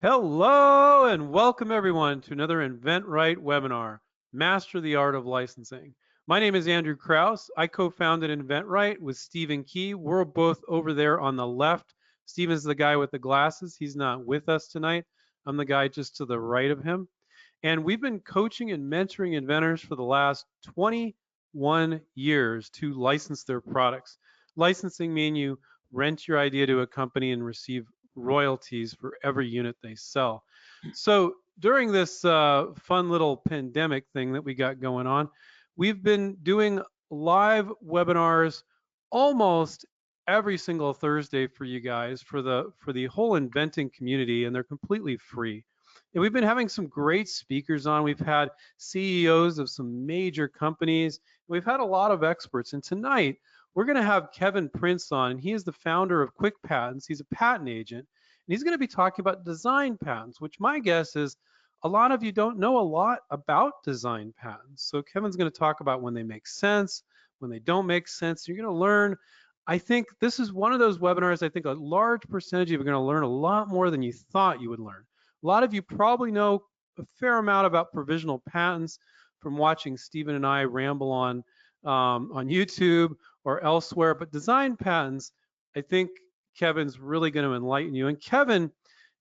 Hello and welcome everyone to another inventRight webinar, Master the Art of Licensing. My name is Andrew Krause. I co-founded inventRight with Stephen Key. We're both over there on the left. Stephen's the guy with the glasses. He's not with us tonight. I'm the guy just to the right of him. And we've been coaching and mentoring inventors for the last 21 years to license their products. Licensing means you rent your idea to a company and receive royalties for every unit they sell. So during this fun little pandemic thing that we got going on, we've been doing live webinars almost every single Thursday for you guys for the whole inventing community, and they're completely free. And we've been having some great speakers on. We've had CEOs of some major companies. We've had a lot of experts. And tonight, we're going to have Kevin Prince on, and he is the founder of Quick Patents. He's a patent agent, and he's going to be talking about design patents, which my guess is a lot of you don't know a lot about design patents. So Kevin's going to talk about when they make sense, when they don't make sense. You're going to learn. I think this is one of those webinars, I think a large percentage of you are going to learn a lot more than you thought you would learn. A lot of you probably know a fair amount about provisional patents from watching Stephen and I ramble on YouTube or elsewhere, but design patents, I think Kevin's really going to enlighten you. And Kevin,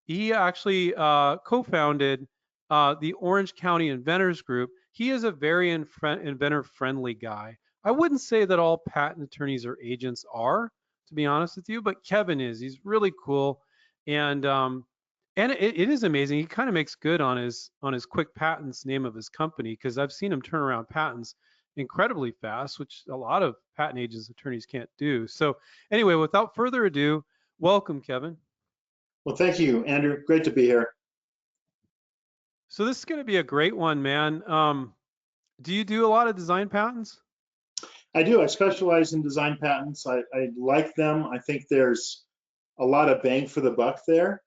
he actually co-founded the Orange County Inventors Group. He is a very inventor-friendly guy. I wouldn't say that all patent attorneys or agents are, to be honest with you, but Kevin is. He's really cool, and it is amazing. He kind of makes good on his Quick Patents name of his company, because I've seen him turn around patents incredibly fast, which a lot of patent agents attorneys can't do. So anyway, without further ado, welcome, Kevin. Well, thank you, Andrew. Great to be here. So this is going to be a great one, man. Do you do a lot of design patents? I do. I specialize in design patents. I like them. I think there's a lot of bang for the buck there,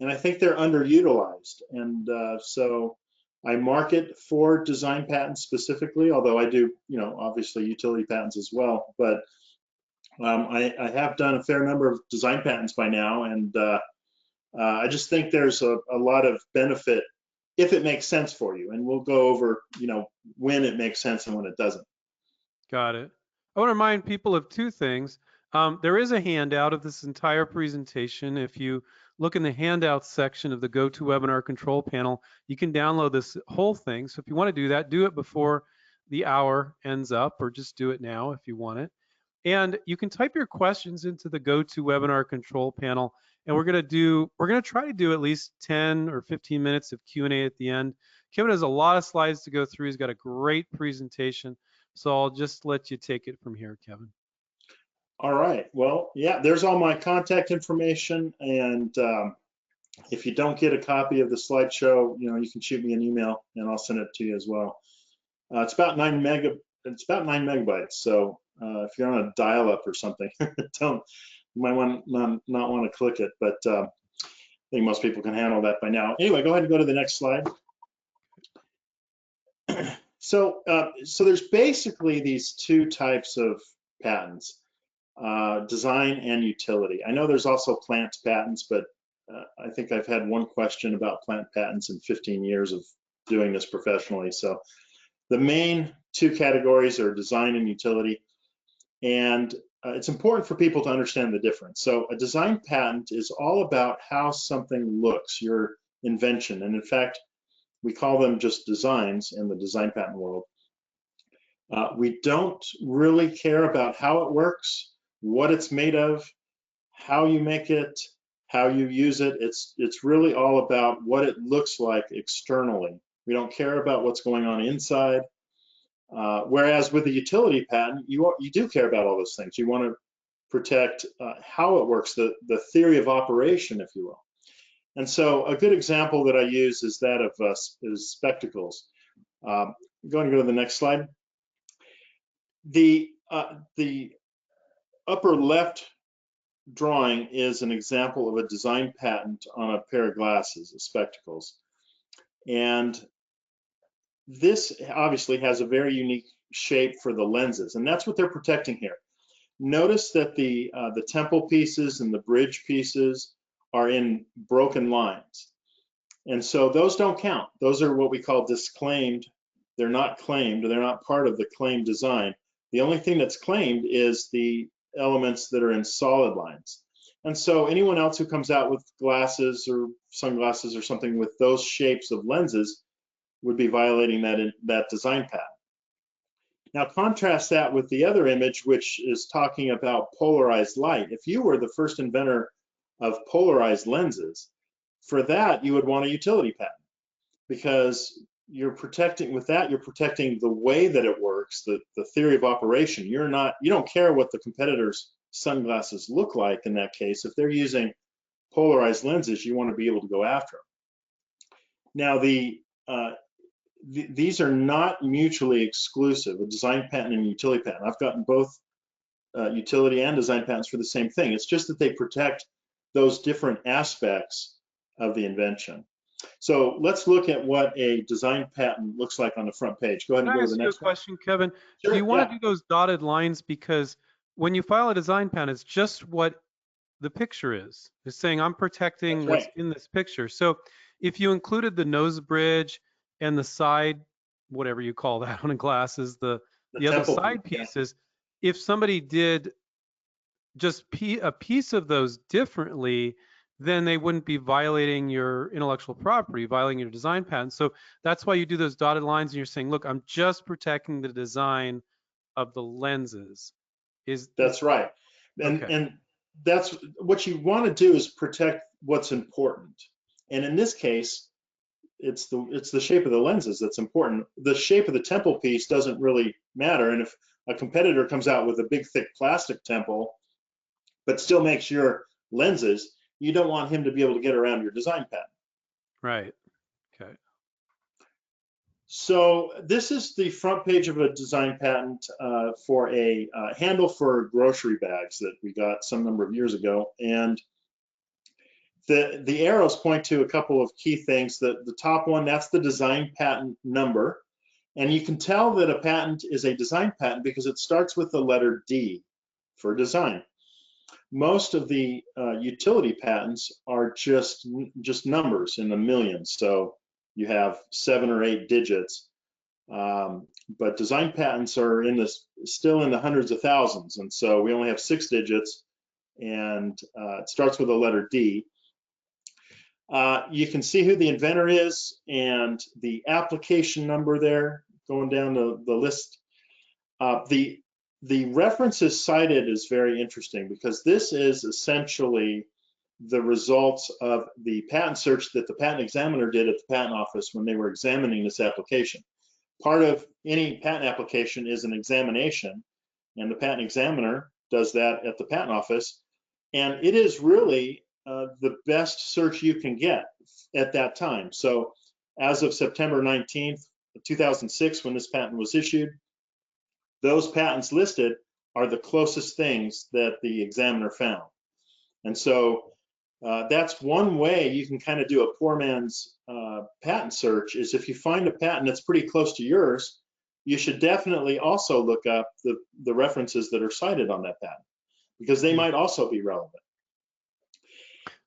and I think they're underutilized. And so I market for design patents specifically, although I do, obviously utility patents as well. But I have done a fair number of design patents by now, and I just think there's a lot of benefit if it makes sense for you. And we'll go over, when it makes sense and when it doesn't. Got it. I want to remind people of two things. There is a handout of this entire presentation. If you look in the handouts section of the GoToWebinar control panel, you can download this whole thing. So if you want to do that, do it before the hour ends up, or just do it now if you want it. And you can type your questions into the GoToWebinar control panel, and we're going to try to do at least 10 or 15 minutes of Q&A at the end. Kevin has a lot of slides to go through. He's got a great presentation. So I'll just let you take it from here, Kevin. All right. Well, yeah, there's all my contact information. And if you don't get a copy of the slideshow, you can shoot me an email and I'll send it to you as well. It's about 9 megabytes. So if you're on a dial-up or something, you might not want to click it, but I think most people can handle that by now. Anyway, go ahead and go to the next slide. So there's basically these two types of patents, design and utility. I know there's also plant patents, but I think I've had one question about plant patents in 15 years of doing this professionally. So the main two categories are design and utility, and it's important for people to understand the difference. So a design patent is all about how something looks, your invention, and in fact, we call them just designs in the design patent world. We don't really care about how it works, what it's made of, how you make it, how you use it. It's really all about what it looks like externally. We don't care about what's going on inside. Whereas with the utility patent, you do care about all those things. You want to protect how it works, the theory of operation, if you will. And so a good example that I use is that of spectacles. Going to go to the next slide. The upper left drawing is an example of a design patent on a pair of glasses, of spectacles. And this obviously has a very unique shape for the lenses, and that's what they're protecting here. Notice that the temple pieces and the bridge pieces are in broken lines. And so those don't count. Those are what we call disclaimed. They're not claimed, they're not part of the claimed design. The only thing that's claimed is the elements that are in solid lines. And so anyone else who comes out with glasses or sunglasses or something with those shapes of lenses would be violating that design pattern. Now contrast that with the other image, which is talking about polarized light. If you were the first inventor of polarized lenses, for that you would want a utility patent, because you're protecting the way that it works, the theory of operation. You don't care what the competitor's sunglasses look like in that case. If they're using polarized lenses, you want to be able to go after them. Now these are not mutually exclusive, a design patent and a utility patent. I've gotten both utility and design patents for the same thing. It's just that they protect those different aspects of the invention. So let's look at what a design patent looks like on the front page. Go ahead and Can go I to ask the you a next one. question, Kevin? Sure, Do you want yeah, to do those dotted lines? Because when you file a design patent, it's just what the picture is. It's saying I'm that's protecting right. what's in this picture. So if you included the nose bridge and the side, whatever you call that on a glasses, The the other temple piece, side yeah. pieces, if somebody did just a piece of those differently, then they wouldn't be violating your intellectual property, violating your design patent. So that's why you do those dotted lines and you're saying, look, I'm just protecting the design of the lenses. Is That's right. okay. And that's what you want to do, is protect what's important. And in this case, it's the shape of the lenses that's important. The shape of the temple piece doesn't really matter. And if a competitor comes out with a big thick plastic temple but still makes your lenses, you don't want him to be able to get around your design patent. Right. Okay. So this is the front page of a design patent for a handle for grocery bags that we got some number of years ago. And the arrows point to a couple of key things. The top one, that's the design patent number. And you can tell that a patent is a design patent because it starts with the letter D for design. Most of the utility patents are just numbers in the millions. So you have 7 or 8 digits. But design patents are still in the hundreds of thousands. And so we only have 6 digits, and it starts with the letter D. You can see who the inventor is and the application number there going down the list. The references cited is very interesting because this is essentially the results of the patent search that the patent examiner did at the patent office when they were examining this application. Part of any patent application is an examination, and the patent examiner does that at the patent office. And it is really the best search you can get at that time. So as of September 19th, 2006, when this patent was issued, those patents listed are the closest things that the examiner found. And so that's one way you can kind of do a poor man's patent search, is if you find a patent that's pretty close to yours, you should definitely also look up the references that are cited on that patent, because they might also be relevant.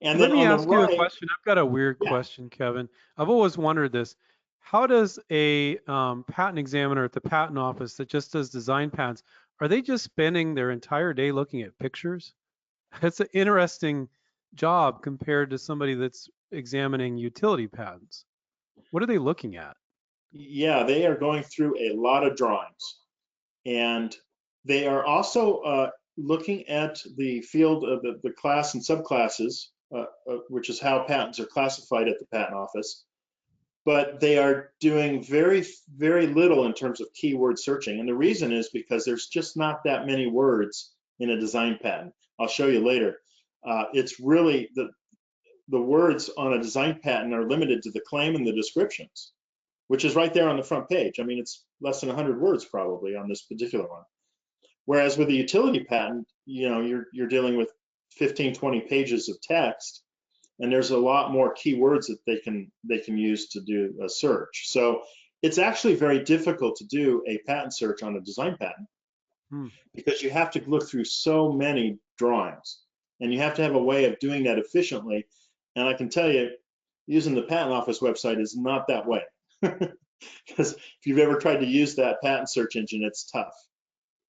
And Let then me on the ask you a right, question. I've got a weird yeah, question, Kevin. I've always wondered this. How does a patent examiner at the patent office that just does design patents, are they just spending their entire day looking at pictures? It's an interesting job compared to somebody that's examining utility patents. What are they looking at? yeah, they are going through a lot of drawings. And they are also looking at the field of the class and subclasses, which is how patents are classified at the patent office. But they are doing very, very little in terms of keyword searching. And the reason is because there's just not that many words in a design patent. I'll show you later. It's really the words on a design patent are limited to the claim and the descriptions, which is right there on the front page. I mean, it's less than 100 words probably on this particular one. Whereas with a utility patent, you're dealing with 15, 20 pages of text, and there's a lot more keywords that they can use to do a search. So it's actually very difficult to do a patent search on a design patent Hmm. because you have to look through so many drawings, and you have to have a way of doing that efficiently. And I can tell you, using the patent office website is not that way. Because if you've ever tried to use that patent search engine, it's tough.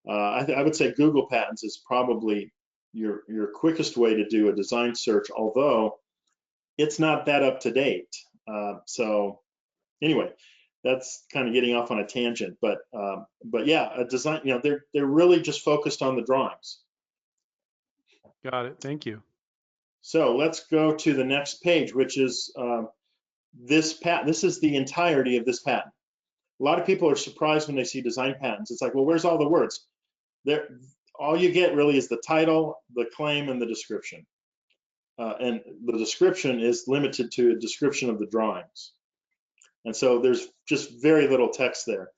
I would say Google Patents is probably your quickest way to do a design search, although it's not that up to date. So anyway, that's kind of getting off on a tangent, but yeah, a design, they're really just focused on the drawings. Got it. Thank you. So let's go to the next page, which is this patent. This is the entirety of this patent. A lot of people are surprised when they see design patents. It's like, well, where's all the words? There, all you get really is the title, the claim, and the description. And the description is limited to a description of the drawings. And so there's just very little text there.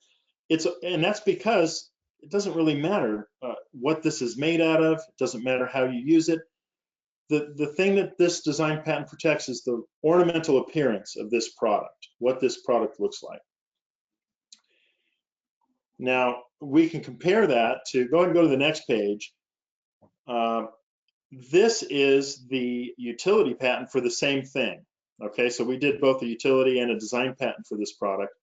And that's because it doesn't really matter what this is made out of. It doesn't matter how you use it. The thing that this design patent protects is the ornamental appearance of this product, what this product looks like. Now, we can compare that to, go ahead and go to the next page. This is the utility patent for the same thing. Okay, so we did both a utility and a design patent for this product.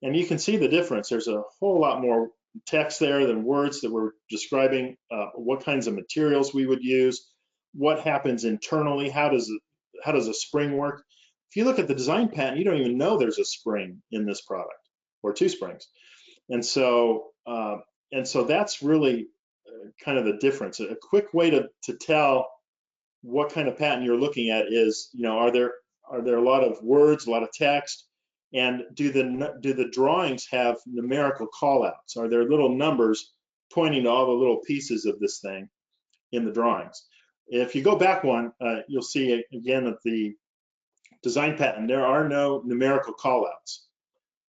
And you can see the difference. There's a whole lot more text there than words that we're describing what kinds of materials we would use, what happens internally, how does a spring work. If you look at the design patent, you don't even know there's a spring in this product, or two springs. And so that's really kind of the difference. A quick way to tell what kind of patent you're looking at is, are there a lot of words, a lot of text, and do the drawings have numerical callouts? Are there little numbers pointing to all the little pieces of this thing in the drawings? If you go back one, you'll see again that the design patent, there are no numerical callouts.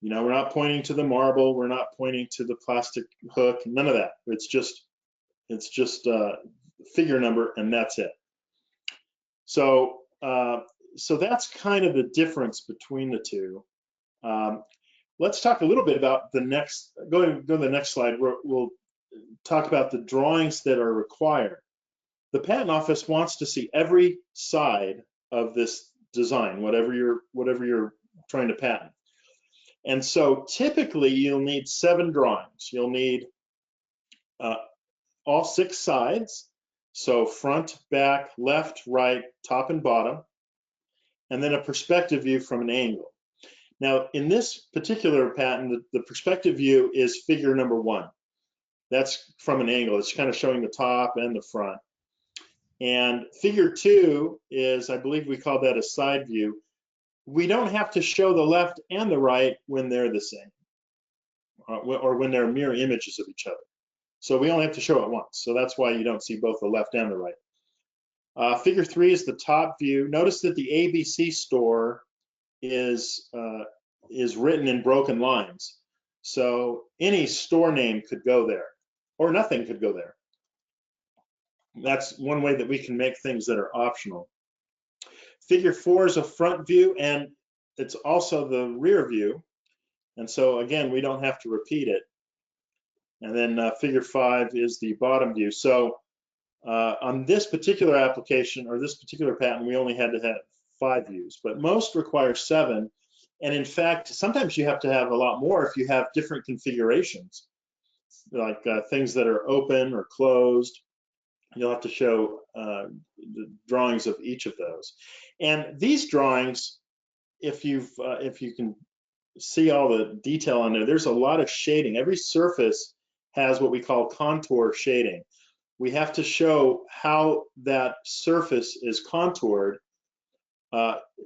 We're not pointing to the marble, we're not pointing to the plastic hook, none of that. It's just figure number, and that's it. So that's kind of the difference between the two. Let's talk a little bit about the next. Go to the next slide. We'll talk about the drawings that are required. The patent office wants to see every side of this design, whatever you're trying to patent. And so typically you'll need 7 drawings. You'll need all 6 sides, so front, back, left, right, top, and bottom, and then a perspective view from an angle. Now, in this particular patent, the perspective view is figure number 1. That's from an angle. It's kind of showing the top and the front. And figure 2 is, I believe we call that a side view. We don't have to show the left and the right when they're the same, or when they're mirror images of each other. So we only have to show it once. So that's why you don't see both the left and the right. Figure 3 is the top view. Notice that the ABC store is written in broken lines. So any store name could go there, or nothing could go there. That's one way that we can make things that are optional. Figure 4 is a front view, and it's also the rear view. And so again, we don't have to repeat it. And then figure 5 is the bottom view. So on this particular application, or this particular patent, we only had to have 5 views, but most require 7. And in fact, sometimes you have to have a lot more if you have different configurations, like things that are open or closed. You'll have to show the drawings of each of those. And these drawings, if you can see all the detail on there, there's a lot of shading. Every surface has what we call contour shading. We have to show how that surface is contoured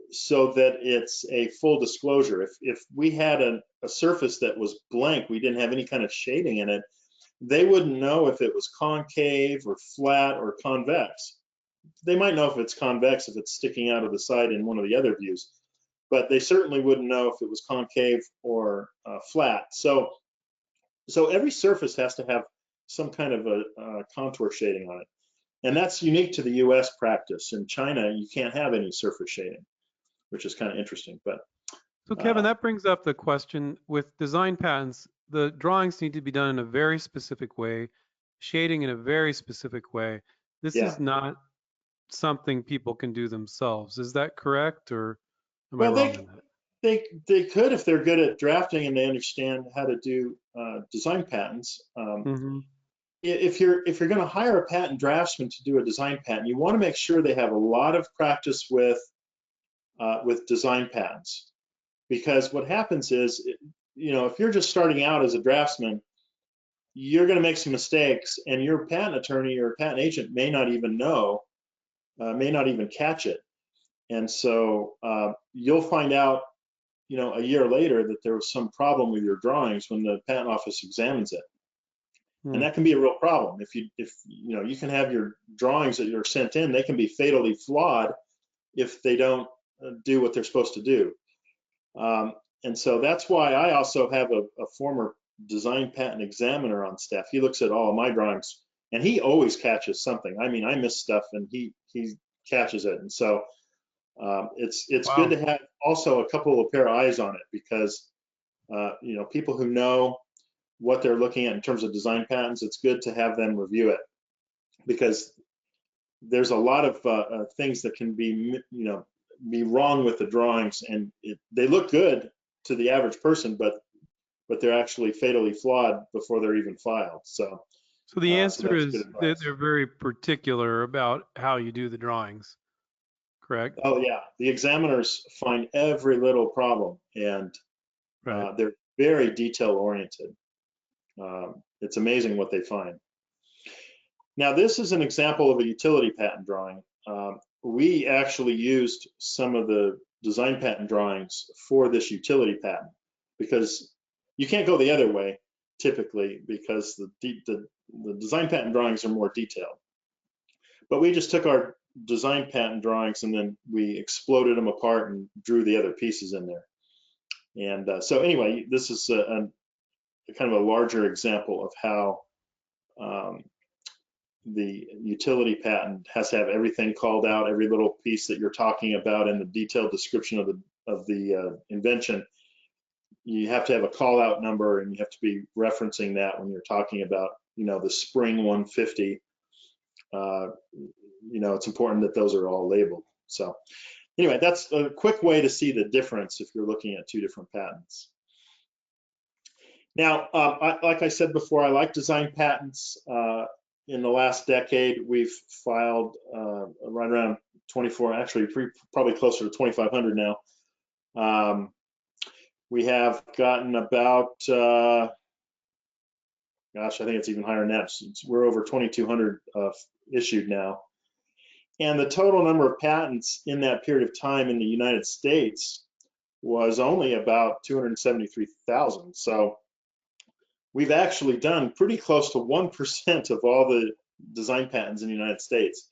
so that it's a full disclosure. If we had a surface that was blank, we didn't have any kind of shading in it, they wouldn't know if it was concave or flat or convex. They might know if it's convex, if it's sticking out of the side in one of the other views, but they certainly wouldn't know if it was concave or flat. So every surface has to have some kind of a contour shading on it. And that's unique to the US practice. In China, you can't have any surface shading, which is kind of interesting. But so Kevin, that brings up the question with design patents. The drawings need to be done in a very specific way, shading in a very specific way. This yeah. is not something people can do themselves. Is that correct? Or Am I Well, wrong in that? they could if they're good at drafting and they understand how to do design patents. Hmm. If you're going to hire a patent draftsman to do a design patent, you want to make sure they have a lot of practice with design patents, because what happens is, if you're just starting out as a draftsman, you're going to make some mistakes, and your patent attorney or patent agent may not even know, may not even catch it, and so you'll find out, a year later that there was some problem with your drawings when the patent office examines it. And Hmm. that can be a real problem. You can have your drawings that you're sent in, they can be fatally flawed if they don't do what they're supposed to do. Um, and so that's why I also have a former design patent examiner on staff. He looks at all of my drawings, and he always catches something. I mean, I miss stuff, and he catches it. And so it's good Wow. to have also a couple of pair of eyes on it, because people who know what they're looking at in terms of design patents, it's good to have them review it, because there's a lot of things that can be wrong with the drawings, and they look good to the average person, but they're actually fatally flawed before they're even filed. So the So answer that's good is that advice. they're very particular about how you do the drawings, correct? Oh yeah, the examiners find every little problem, and Right. they're very detail oriented. It's amazing what they find. Now, this is an example of a utility patent drawing. We actually used some of the design patent drawings for this utility patent, because you can't go the other way typically, because the design patent drawings are more detailed. But we just took our design patent drawings and then we exploded them apart and drew the other pieces in there. And so anyway, this is a kind of a larger example of how um, the utility patent has to have everything called out, every little piece that you're talking about in the detailed description of the invention. You have to have a call out number, and you have to be referencing that when you're talking about, the spring 150. It's important that those are all labeled. So anyway, that's a quick way to see the difference if you're looking at two different patents. Now, like I said before, I like design patents. In the last decade, we've filed right around 24, actually probably closer to 2,500 now. We have gotten about, gosh, I think it's even higher than that. We're over 2,200 issued now. And the total number of patents in that period of time in the United States was only about 273,000. So we've actually done pretty close to 1% of all the design patents in the United States,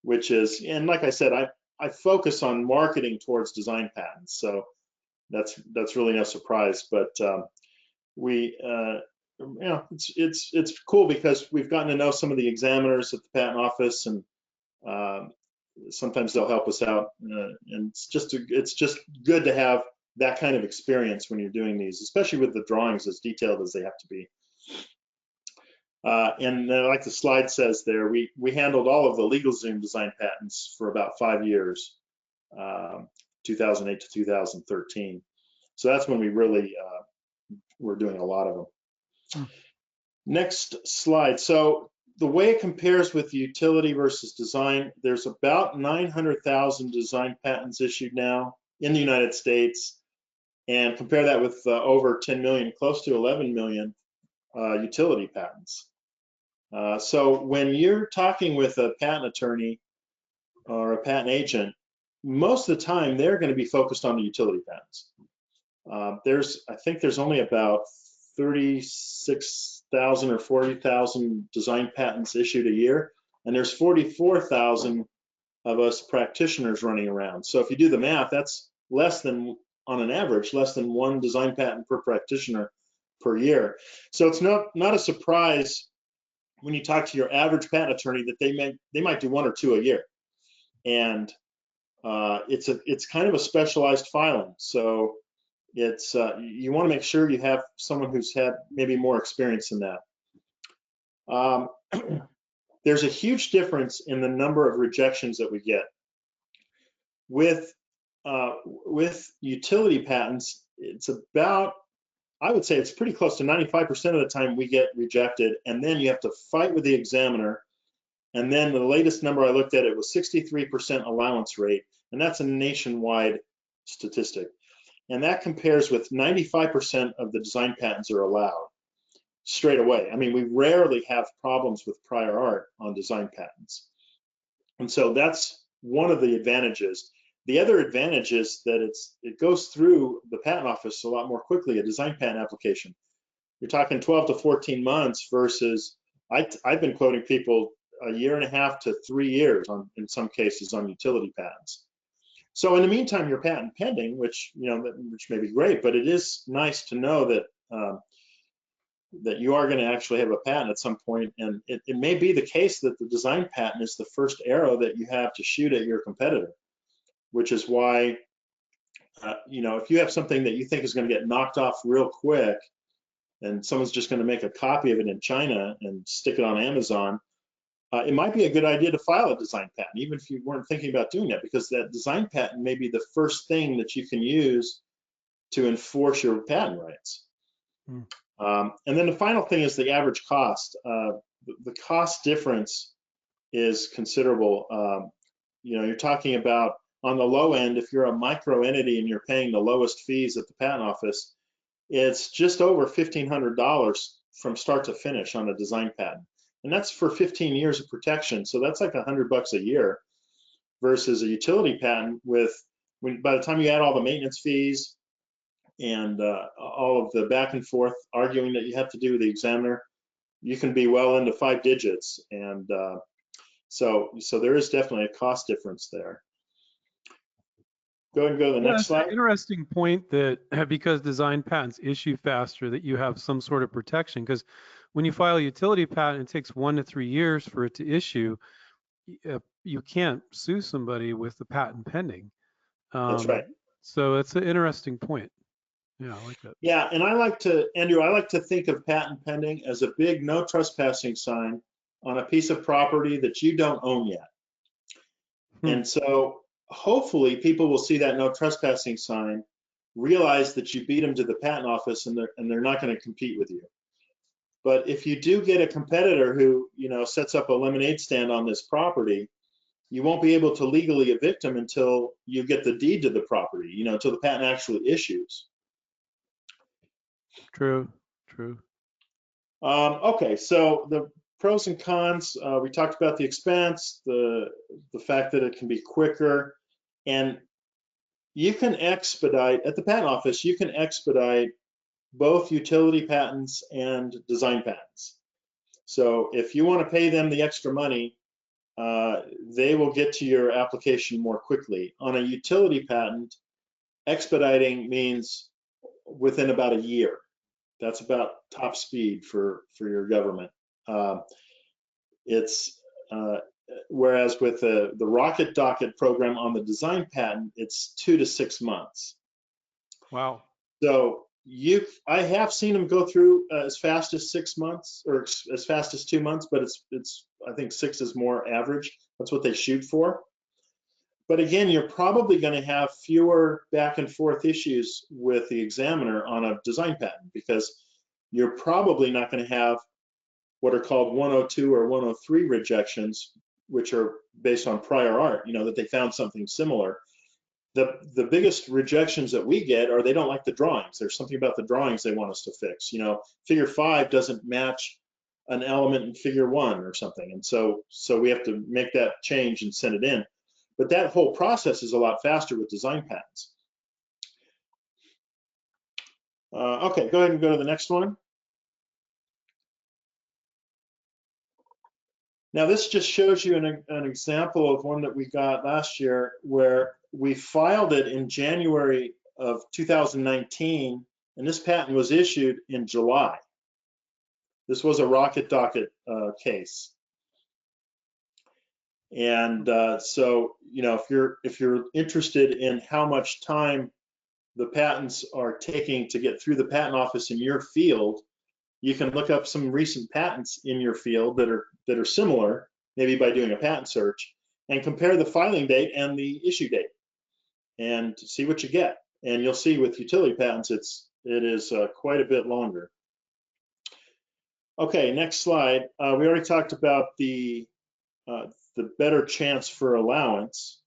which is, and like I said, I focus on marketing towards design patents, so that's really no surprise. But it's cool because we've gotten to know some of the examiners at the patent office, and sometimes they'll help us out, and it's just good to have that kind of experience when you're doing these, especially with the drawings as detailed as they have to be. And like the slide says there, we handled all of the LegalZoom design patents for about 5 years, 2008 to 2013. So that's when we really were doing a lot of them. Hmm. Next slide. So the way it compares with utility versus design, there's about 900,000 design patents issued now in the United States, and compare that with over 10 million, close to 11 million utility patents. So when you're talking with a patent attorney or a patent agent, most of the time they're going to be focused on the utility patents. I think there's only about 36,000 or 40,000 design patents issued a year, and there's 44,000 of us practitioners running around. So if you do the math, that's less than, on an average, less than one design patent per practitioner per year. So it's not a surprise when you talk to your average patent attorney that they might do one or two a year, and it's kind of a specialized filing. So it's you want to make sure you have someone who's had maybe more experience in that. There's a huge difference in the number of rejections that we get with with utility patents, it's about, I would say it's pretty close to 95% of the time we get rejected, and then you have to fight with the examiner. And then the latest number I looked at, it was 63% allowance rate, and that's a nationwide statistic. And that compares with 95% of the design patents are allowed straight away. I mean, we rarely have problems with prior art on design patents. And so that's one of the advantages. The other advantage is that it goes through the patent office a lot more quickly, a design patent application. You're talking 12 to 14 months versus I've been quoting people a year and a half to 3 years in some cases on utility patents. So in the meantime, your patent pending, which may be great, but it is nice to know that that you are going to actually have a patent at some point, and it may be the case that the design patent is the first arrow that you have to shoot at your competitor, which is why if you have something that you think is going to get knocked off real quick, and someone's just going to make a copy of it in China and stick it on Amazon, it might be a good idea to file a design patent, even if you weren't thinking about doing that, because that design patent may be the first thing that you can use to enforce your patent rights. And then the final thing is the average cost. The cost difference is considerable. You're talking about, on the low end, if you're a micro entity and you're paying the lowest fees at the patent office, it's just over $1,500 from start to finish on a design patent. And that's for 15 years of protection. So that's like $100 a year versus a utility patent by the time you add all the maintenance fees and all of the back and forth arguing that you have to do with the examiner, you can be well into 5 digits. And so there is definitely a cost difference there. Go ahead and go to the next slide. An interesting point that because design patents issue faster, that you have some sort of protection, because when you file a utility patent, it takes 1 to 3 years for it to issue. You can't sue somebody with the patent pending. That's right. So it's an interesting point. Yeah, I like that. Yeah, and Andrew, I like to think of patent pending as a big no trespassing sign on a piece of property that you don't own yet. And so hopefully people will see that no trespassing sign, realize that you beat them to the patent office, and they're not going to compete with you. But if you do get a competitor who sets up a lemonade stand on this property, you won't be able to legally evict them until you get the deed to the property, until the patent actually issues. True. Okay, so the pros and cons, we talked about the expense, the fact that it can be quicker, and you can expedite, at the patent office, you can expedite both utility patents and design patents. So if you want to pay them the extra money, they will get to your application more quickly. On a utility patent, expediting means within about a year. That's about top speed for your government. Whereas with the rocket docket program on the design patent, it's 2 to 6 months. Wow. So I have seen them go through as fast as 6 months or as fast as 2 months, but I think 6 is more average. That's what they shoot for. But again, you're probably going to have fewer back and forth issues with the examiner on a design patent, because you're probably not going to have what are called 102 or 103 rejections, which are based on prior art, that they found something similar. The biggest rejections that we get are they don't like the drawings. There's something about the drawings they want us to fix. Figure 5 doesn't match an element in figure 1 or something. And so we have to make that change and send it in. But that whole process is a lot faster with design patents. Okay, go ahead and go to the next one. Now this just shows you an example of one that we got last year, where we filed it in January of 2019, and this patent was issued in July. This was a rocket docket case. And so, if you're interested in how much time the patents are taking to get through the patent office in your field, you can look up some recent patents in your field that are similar, maybe by doing a patent search, and compare the filing date and the issue date. and see what you get. And you'll see with utility patents, it is quite a bit longer. Okay, next slide. We already talked about the better chance for allowance.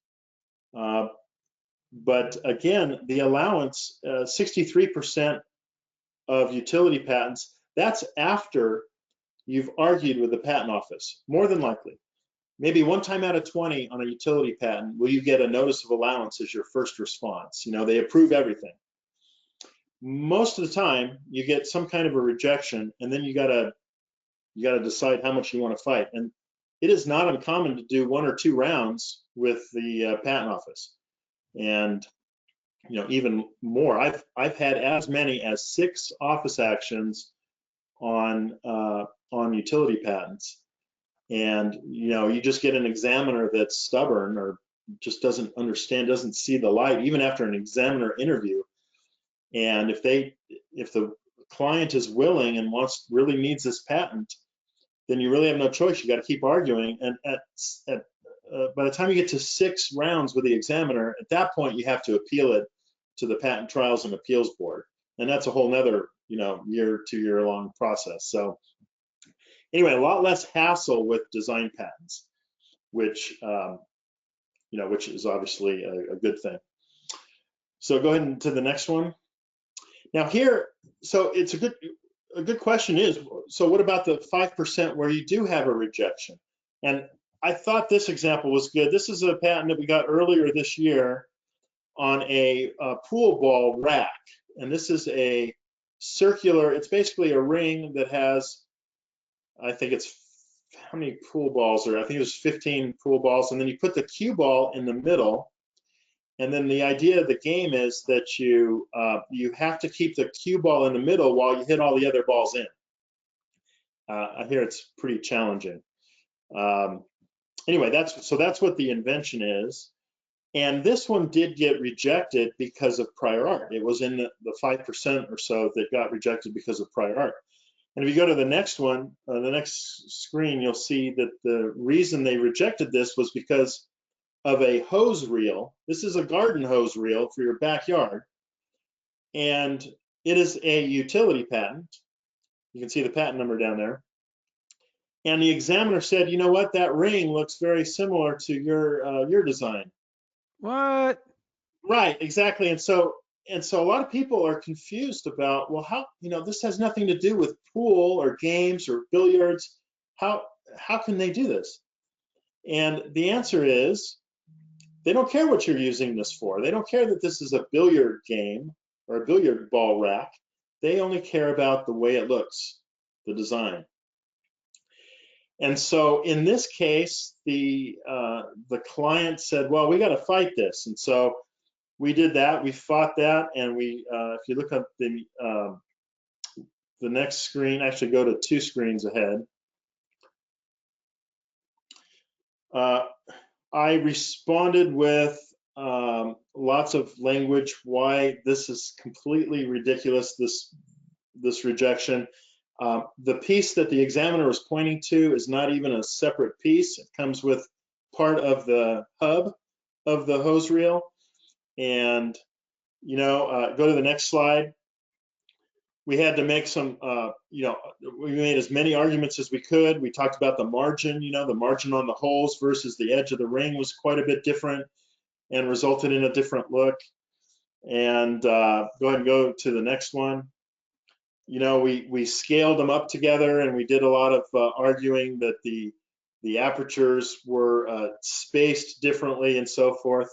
But again, the allowance, 63% of utility patents, that's after you've argued with the patent office, more than likely. Maybe one time out of 20 on a utility patent will you get a notice of allowance as your first response. You know, they approve everything. Most of the time, you get some kind of a rejection, and then you gotta decide how much you want to fight. And it is not uncommon to do 1 or 2 rounds with the patent office, and you know, even more. I've had as many as 6 office actions on utility patents, and you know, you just get an examiner that's stubborn or just doesn't understand, doesn't see the light, even after an examiner interview. And if the client is willing and really needs this patent, then you really have no choice. You got to keep arguing. And by the time you get to 6 rounds with the examiner, at that point you have to appeal it to the Patent Trials and Appeals Board, and that's a whole nother, you know, 2-year long process. So anyway, a lot less hassle with design patents, which you know, which is obviously a good thing. So go ahead to the next one. Now here, so it's a good question is, so what about the 5% where you do have a rejection? And I thought this example was good. This is a patent that we got earlier this year on a pool ball rack. And this is a circular, it's basically a ring that has, I think it's, how many pool balls are, I think it was 15 pool balls. And then you put the cue ball in the middle. And then the idea of the game is that you have to keep the cue ball in the middle while you hit all the other balls in. I hear it's pretty challenging. Anyway, that's what the invention is. And this one did get rejected because of prior art. It was in the 5% or so that got rejected because of prior art. And if you go to the next one, the next screen, you'll see that the reason they rejected this was because of a hose reel. This is a garden hose reel for your backyard, and it is a utility patent. You can see the patent number down there. And the examiner said, you know what, that ring looks very similar to your design. What? Right, exactly. And so a lot of people are confused about, well, how, you know, this has nothing to do with pool or games or billiards. How can they do this? And the answer is, they don't care what you're using this for. They don't care that this is a billiard game or a billiard ball rack. They only care about the way it looks, the design. And so in this case, the client said, well, we got to fight this. And so we did that. We fought that. And we, if you look at the next screen, actually go to 2 screens ahead. I responded with lots of language why this is completely ridiculous, this rejection. The piece that the examiner was pointing to is not even a separate piece. It comes with part of the hub of the hose reel. And, you know, go to the next slide. We had to make some, you know, we made as many arguments as we could. We talked about the margin, you know, the margin on the holes versus the edge of the ring was quite a bit different and resulted in a different look. And go ahead and go to the next one. You know, we scaled them up together, and we did a lot of arguing that the apertures were spaced differently and so forth.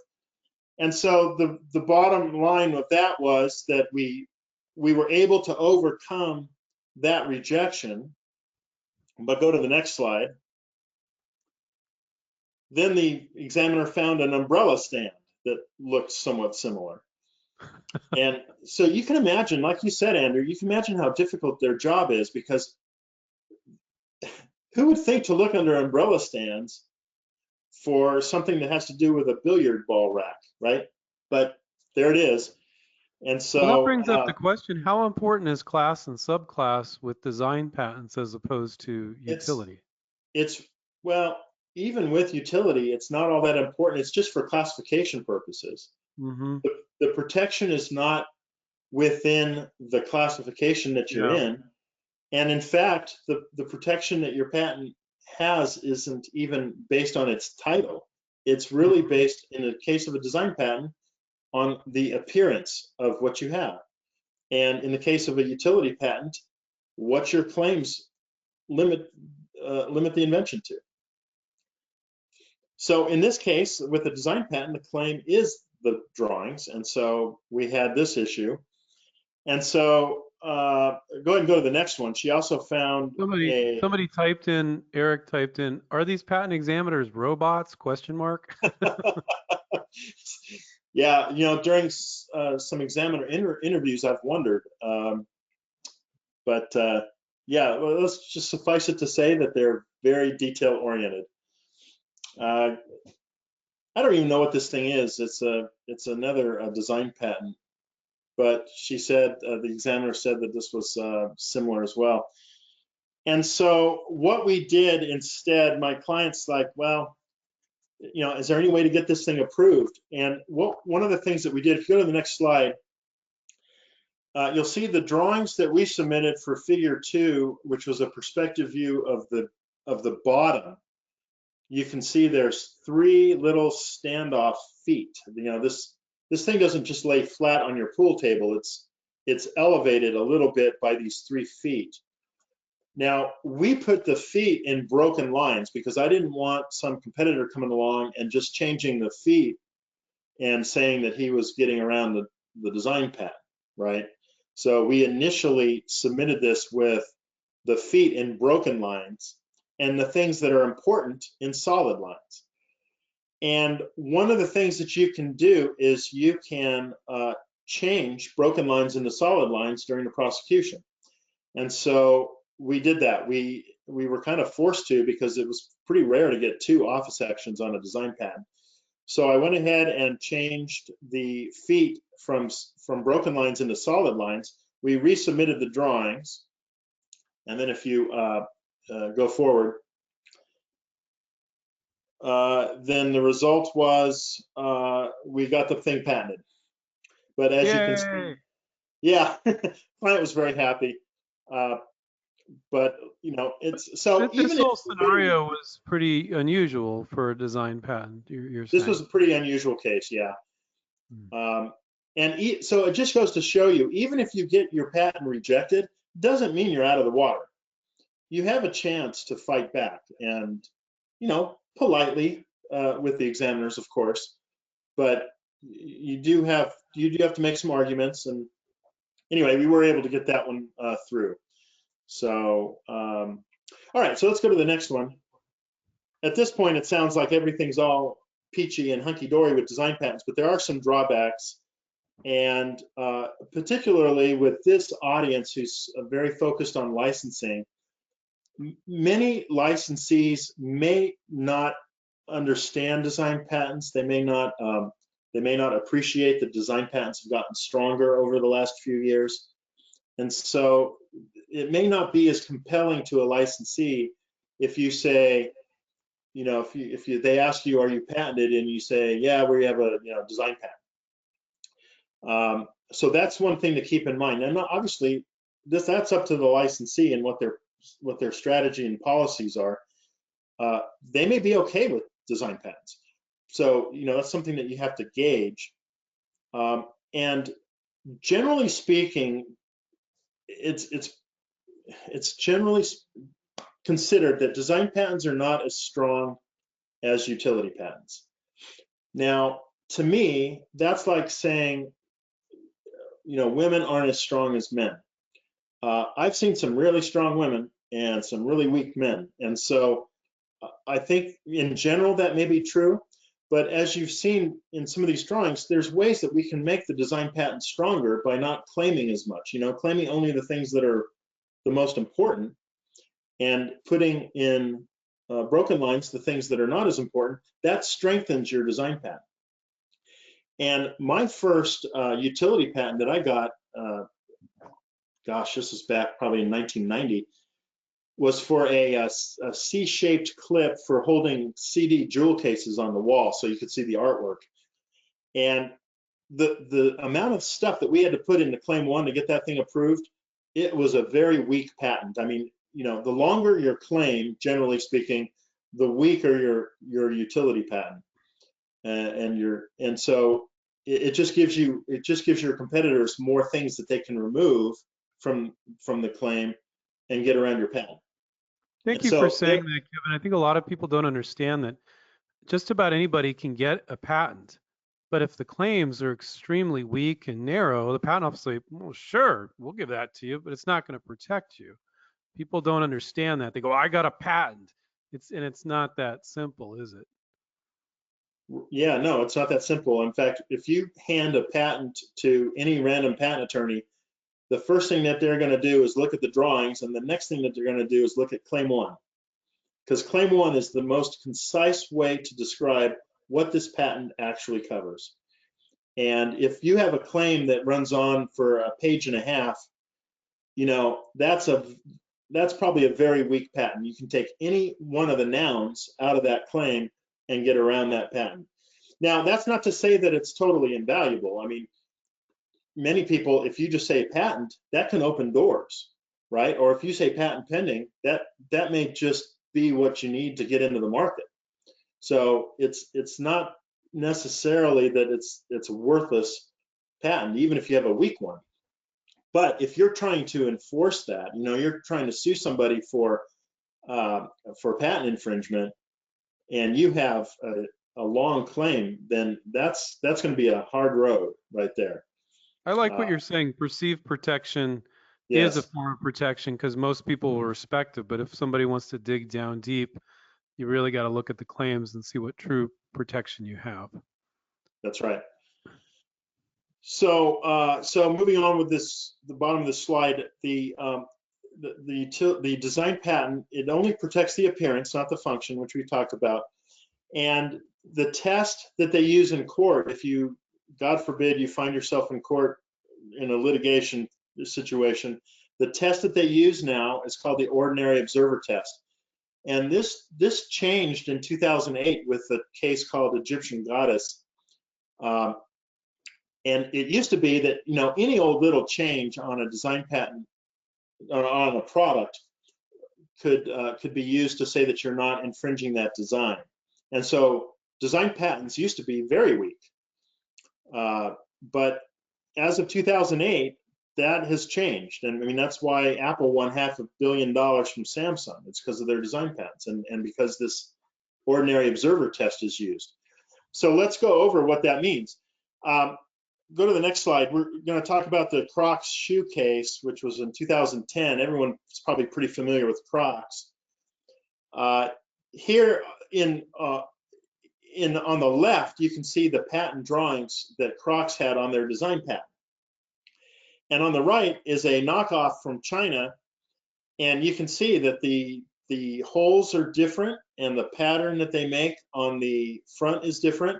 And so the bottom line of that was that we were able to overcome that rejection. But go to the next slide. Then the examiner found an umbrella stand that looked somewhat similar. And so you can imagine, like you said, Andrew, you can imagine how difficult their job is, because who would think to look under umbrella stands for something that has to do with a billiard ball rack, right? But there it is. And so Well, that brings up the question, how important is class and subclass with design patents as opposed to utility? It's well, even with utility, it's not all that important. It's just for classification purposes. Mm-hmm. The protection is not within the classification that you're Yeah. in. And in fact, the protection that your patent has isn't even based on its title. It's really Mhm. based, in the case of a design patent, on the appearance of what you have. And in the case of a utility patent, what your claims limit limit the invention to. So in this case, with a design patent, the claim is the drawings, and so we had this issue. And so go ahead and go to the next one. She also found a Somebody typed in, Eric typed in, are these patent examiners robots? Question mark. yeah, during some examiner interviews, I've wondered. But yeah, well, let's just suffice it to say that they're very detail oriented. Uh, I don't even know what this thing is. It's another design patent, but she said the examiner said that this was similar as well. And so what we did instead, my client's like, well, is there any way to get this thing approved? And one of the things that we did, if you go to the next slide, you'll see the drawings that we submitted for Figure 2, which was a perspective view of the bottom. You can see there's 3 little standoff feet. This thing doesn't just lay flat on your pool table. It's elevated a little bit by these 3 feet. Now, we put the feet in broken lines because I didn't want some competitor coming along and just changing the feet and saying that he was getting around the design patent, right? So we initially submitted this with the feet in broken lines and the things that are important in solid lines. And one of the things that you can do is you can change broken lines into solid lines during the prosecution. And so we did that. We were kind of forced to because it was pretty rare to get 2 office actions on a design patent. So I went ahead and changed the feet from broken lines into solid lines. We resubmitted the drawings. And then if you go forward, then the result was we got the thing patented. But as you can see, Yay! yeah, client was very happy. But it's so This even if whole we're getting, scenario was pretty unusual for a design patent, you're this was saying. a pretty unusual case, yeah. Hmm. And so it just goes to show you, even if you get your patent rejected, doesn't mean you're out of the water. You have a chance to fight back, and politely with the examiners, of course. But you do have to make some arguments. And anyway, we were able to get that one through. So all right, so let's go to the next one. At this point, it sounds like everything's all peachy and hunky-dory with design patents, but there are some drawbacks. And particularly with this audience who's very focused on licensing, many licensees may not understand design patents. They may not appreciate that design patents have gotten stronger over the last few years. And so it may not be as compelling to a licensee if you say, if they ask you, are you patented? And you say, yeah, we have a design patent. So that's one thing to keep in mind. And obviously, that's up to the licensee and what their strategy and policies are. They may be okay with design patents. So that's something that you have to gauge. And generally speaking, it's generally considered that design patents are not as strong as utility patents. Now, to me, that's like saying, women aren't as strong as men. I've seen some really strong women and some really weak men. And so I think in general that may be true. But as you've seen in some of these drawings, there's ways that we can make the design patent stronger by not claiming as much, claiming only the things that are the most important and putting in broken lines the things that are not as important. That strengthens your design patent. And my first utility patent that I got, gosh, this is back probably in 1990, was for a C-shaped clip for holding CD jewel cases on the wall so you could see the artwork. And the amount of stuff that we had to put into claim 1 to get that thing approved, it was a very weak patent. I mean, the longer your claim, generally speaking, the weaker your utility patent, and so it just gives your competitors more things that they can remove from the claim and get around your patent. Thank And you for so saying that, Kevin. I think a lot of people don't understand that just about anybody can get a patent. But if the claims are extremely weak and narrow, the patent office will say, well, sure, we'll give that to you, but it's not going to protect you. People don't understand that. They go, I got a patent. It's not that simple, is it? Yeah, no, it's not that simple. In fact, if you hand a patent to any random patent attorney, the first thing that they're going to do is look at the drawings, and the next thing that they're going to do is look at claim 1, because claim 1 is the most concise way to describe what this patent actually covers. And if you have a claim that runs on for a page and a half, that's probably a very weak patent. You can take any one of the nouns out of that claim and get around that patent. Now, that's not to say that it's totally invaluable. I mean, many people, if you just say patent, that can open doors, right? Or if you say patent pending, that may just be what you need to get into the market. So it's not necessarily that it's a worthless patent, even if you have a weak one. But if you're trying to enforce that, you're trying to sue somebody for patent infringement, and you have a long claim, then that's going to be a hard road right there. I like what you're saying. Perceived protection is a Yes, form of protection because most people will respect it. But if somebody wants to dig down deep, you really got to look at the claims and see what true protection you have. that's right. So moving on with the bottom of the slide, the design patent, it only protects the appearance, not the function, which we talked about. And the test that they use in court, if you, God forbid, you find yourself in court in a litigation situation, the test that they use now is called the ordinary observer test. And this changed in 2008 with a case called Egyptian Goddess. And it used to be that, any old little change on a design patent or on a product could be used to say that you're not infringing that design. And so design patents used to be very weak. But as of 2008, that has changed. And I mean, that's why Apple won $500 million from Samsung. It's because of their design patents and because this ordinary observer test is used. So let's go over what that means. Go to the next slide. We're going to talk about the Crocs shoe case, which was in 2010. Everyone's probably pretty familiar with Crocs. Here on the left, you can see the patent drawings that Crocs had on their design patent. And on the right is a knockoff from China, and you can see that the holes are different, and the pattern that they make on the front is different,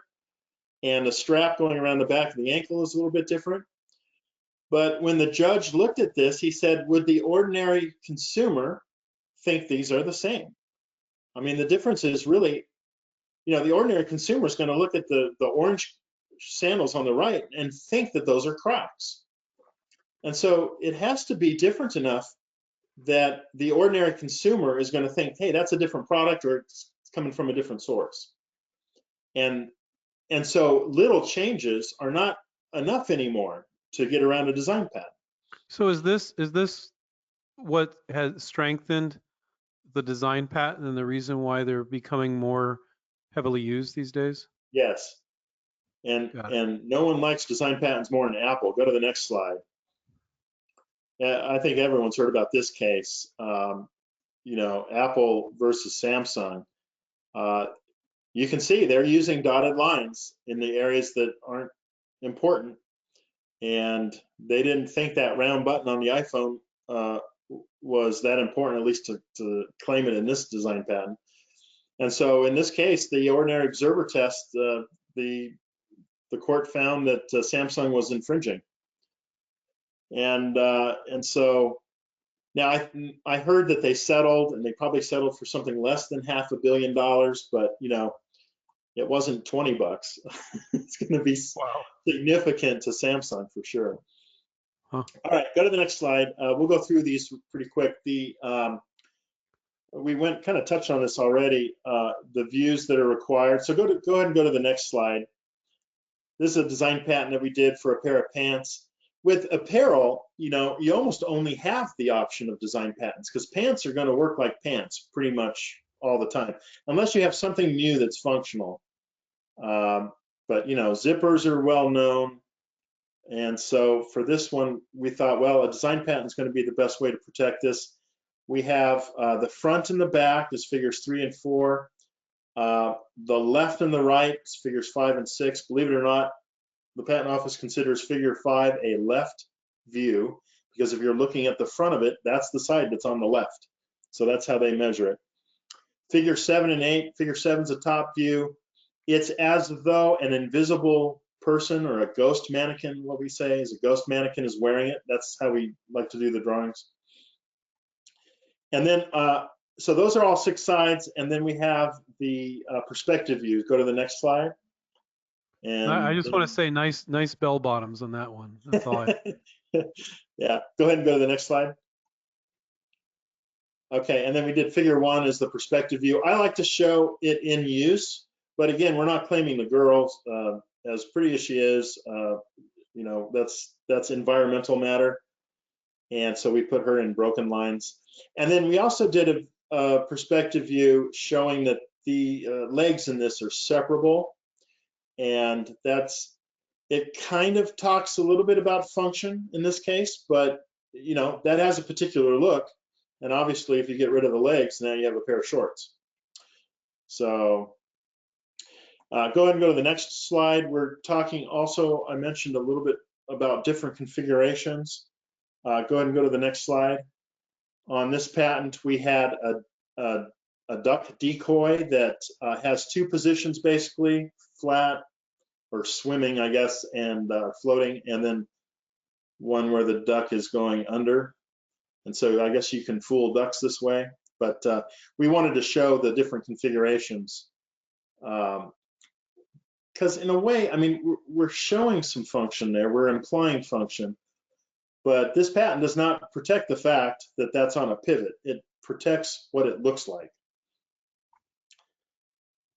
and the strap going around the back of the ankle is a little bit different. But when the judge looked at this, he said, would the ordinary consumer think these are the same? I mean, the difference is really, the ordinary consumer is going to look at the orange sandals on the right and think that those are Crocs. And so it has to be different enough that the ordinary consumer is going to think, hey, that's a different product, or it's coming from a different source. And so little changes are not enough anymore to get around a design patent. So is this what has strengthened the design patent and the reason why they're becoming more heavily used these days? Yes. And no one likes design patents more than Apple. Go to the next slide. I think everyone's heard about this case. Apple versus Samsung. You can see they're using dotted lines in the areas that aren't important. And they didn't think that round button on the iPhone was that important, at least to claim it in this design patent. And so in this case, the ordinary observer test, the court found that Samsung was infringing. And so now I heard that they settled, and they probably settled for something less than $500 million, but it wasn't 20 bucks. It's going to be Wow. significant to Samsung for sure. Huh. All right, go to the next slide. We'll go through these pretty quick. We kind of touched on this already, the views that are required. So go ahead and go to the next slide. This is a design patent that we did for a pair of pants. With apparel, you almost only have the option of design patents because pants are going to work like pants pretty much all the time, unless you have something new that's functional. But zippers are well known. And so for this one, we thought, well, a design patent is going to be the best way to protect this. We have the front and the back is figures 3 and 4. The left and the right is figures 5 and 6. Believe it or not, the Patent Office considers figure 5 a left view, because if you're looking at the front of it, that's the side that's on the left. So that's how they measure it. Figure 7 and 8, figure 7 is a top view. It's as though an invisible person or a ghost mannequin, what we say is a ghost mannequin is wearing it. That's how we like to do the drawings. And then, so those are all 6 sides, and then we have the perspective views. Go to the next slide. And I just want to say nice bell bottoms on that one. That's all I. Yeah, go ahead and go to the next slide. Okay, and then we did figure 1 is the perspective view. I like to show it in use, but again, we're not claiming the girl, as pretty as she is, that's environmental matter. And so we put her in broken lines. And then we also did a perspective view showing that the legs in this are separable. And it kind of talks a little bit about function in this case, but that has a particular look. And obviously, if you get rid of the legs, now you have a pair of shorts. So go ahead and go to the next slide. We're talking also, I mentioned a little bit about different configurations. Go ahead and go to the next slide. On this patent, we had a duck decoy that has 2 positions, basically, flat or swimming, I guess, and floating, and then one where the duck is going under. And so I guess you can fool ducks this way, but we wanted to show the different configurations. Because in a way, I mean, we're showing some function there, we're implying function, but this patent does not protect the fact that that's on a pivot. It protects what it looks like.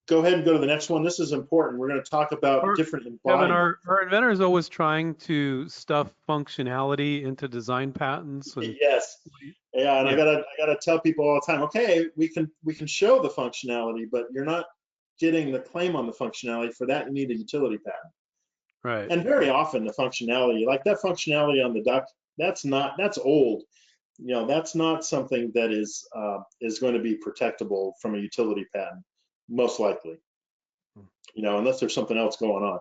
Go ahead and go to the next one. This is important. We're going to talk about different embodiments. Kevin, our inventor is always trying to stuff functionality into design patents. And yes, yeah, and I gotta tell people all the time. Okay, we can show the functionality, but you're not getting the claim on the functionality. For that, you need a utility patent. Right. And very often the functionality, like that functionality on the duck, that's old. That's not something that is going to be protectable from a utility patent, most likely. Unless there's something else going on.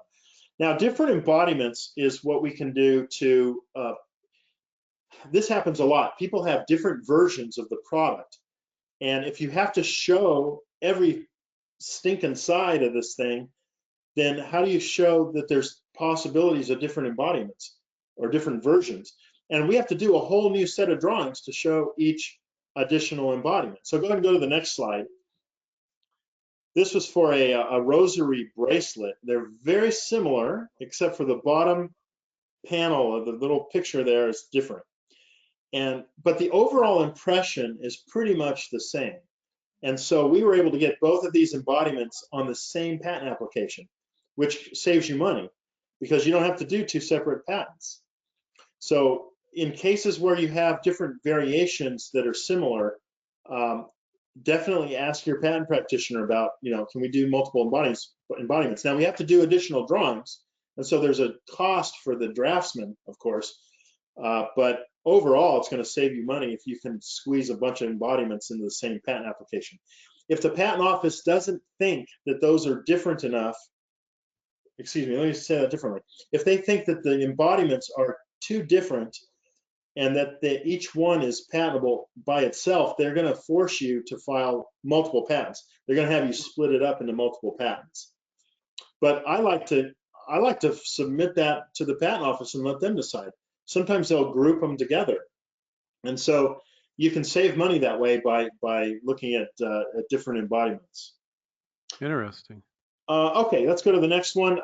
Now, different embodiments is what we can do to. This happens a lot. People have different versions of the product, and if you have to show every stinking side of this thing, then how do you show that there's possibilities of different embodiments or different versions? And we have to do a whole new set of drawings to show each additional embodiment. So go ahead and go to the next slide. This was for a rosary bracelet. They're very similar, except for the bottom panel of the little picture there is different. But the overall impression is pretty much the same. And so we were able to get both of these embodiments on the same patent application, which saves you money because you don't have to do 2 separate patents. So in cases where you have different variations that are similar, definitely ask your patent practitioner about, can we do multiple embodiments? Now we have to do additional drawings, and so there's a cost for the draftsman, of course, but overall it's going to save you money if you can squeeze a bunch of embodiments into the same patent application. If the patent office doesn't think that those are different enough, excuse me, let me say that differently. If they think that the embodiments are too different and that each one is patentable by itself, they're going to force you to file multiple patents. They're going to have you split it up into multiple patents. But I like to submit that to the patent office and let them decide. Sometimes they'll group them together, and so you can save money that way by looking at different embodiments. Interesting. Okay, let's go to the next one.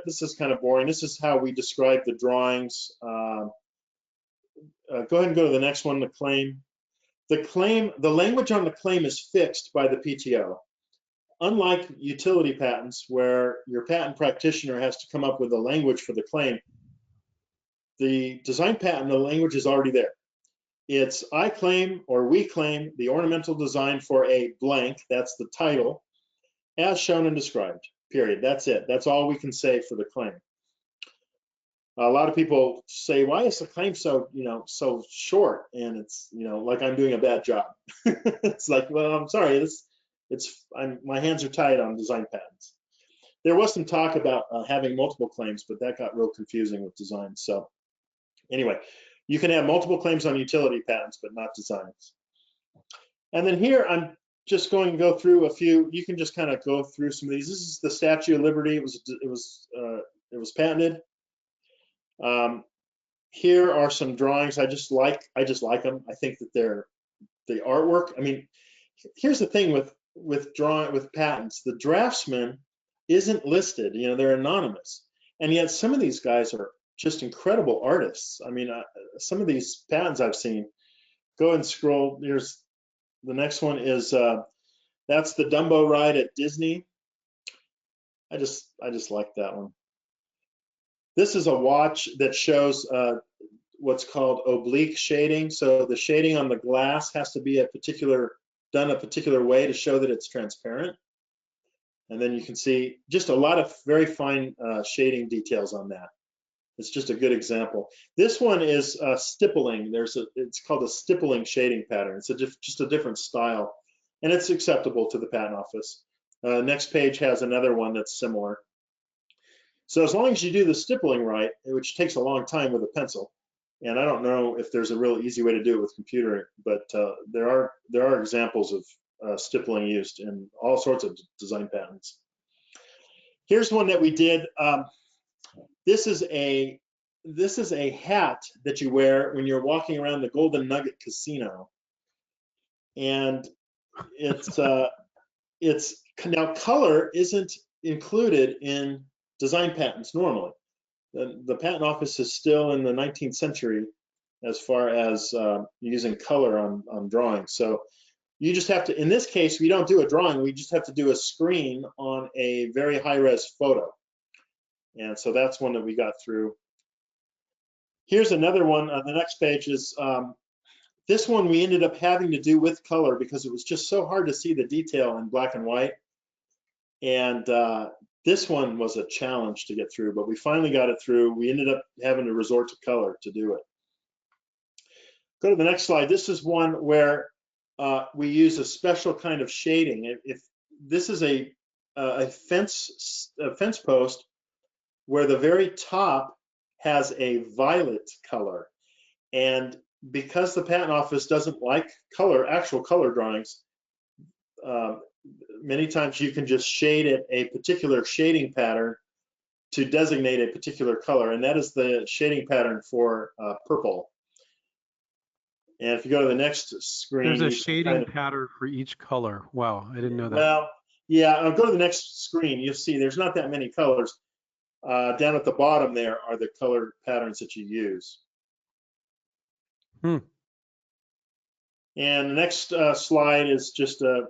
This is kind of boring. This is how we describe the drawings. Go ahead and go to the next one, the claim. The language on the claim is fixed by the PTO. Unlike utility patents, where your patent practitioner has to come up with a language for the claim, the design patent, the language is already there. It's I claim or we claim the ornamental design for a blank, that's the title, as shown and described, period. That's it. That's all we can say for the claim. A lot of people say, why is the claim so, so short? And it's, like I'm doing a bad job. It's like, well, I'm sorry, my hands are tied on design patents. There was some talk about having multiple claims, but that got real confusing with design. So anyway, you can have multiple claims on utility patents, but not designs. And then here, I'm just going to go through a few. You can just kind of go through some of these. This is the Statue of Liberty. It was patented. Here are some drawings. I just like them. I think that they're the artwork. I mean, here's the thing with patents. The draftsman isn't listed. They're anonymous, and yet some of these guys are just incredible artists. I mean, some of these patents I've seen. Go and scroll. Here's the next one. Is that's the Dumbo ride at Disney. I just like that one. This is a watch that shows what's called oblique shading. So the shading on the glass has to be done a particular way to show that it's transparent. And then you can see just a lot of very fine shading details on that. It's just a good example. This one is stippling. It's called a stippling shading pattern. It's just a different style, and it's acceptable to the patent office. Next page has another one that's similar. So as long as you do the stippling right, which takes a long time with a pencil, and I don't know if there's a real easy way to do it with computer, but there are examples of stippling used in all sorts of design patents. Here's one that we did. This is a hat that you wear when you're walking around the Golden Nugget Casino, and it's now color isn't included in design patents normally. The patent office is still in the 19th century as far as using color on drawings. So you just have to, in this case, we don't do a drawing, we just have to do a screen on a very high-res photo. And so that's one that we got through. Here's another one. The next page is, this one we ended up having to do with color because it was just so hard to see the detail in black and white. And this one was a challenge to get through, but we finally got it through. We ended up having to resort to color to do it. Go to the next slide. This is one where we use a special kind of shading. If this is a fence post where the very top has a violet color, and because the patent office doesn't like actual color drawings, many times you can just shade it a particular shading pattern to designate a particular color, and that is the shading pattern for purple. And if you go to the next screen, there's a shading pattern for each color. Wow, I didn't know that. Well, yeah, I'll go to the next screen. You'll see there's not that many colors. Down at the bottom there are the color patterns that you use. And the next slide is just a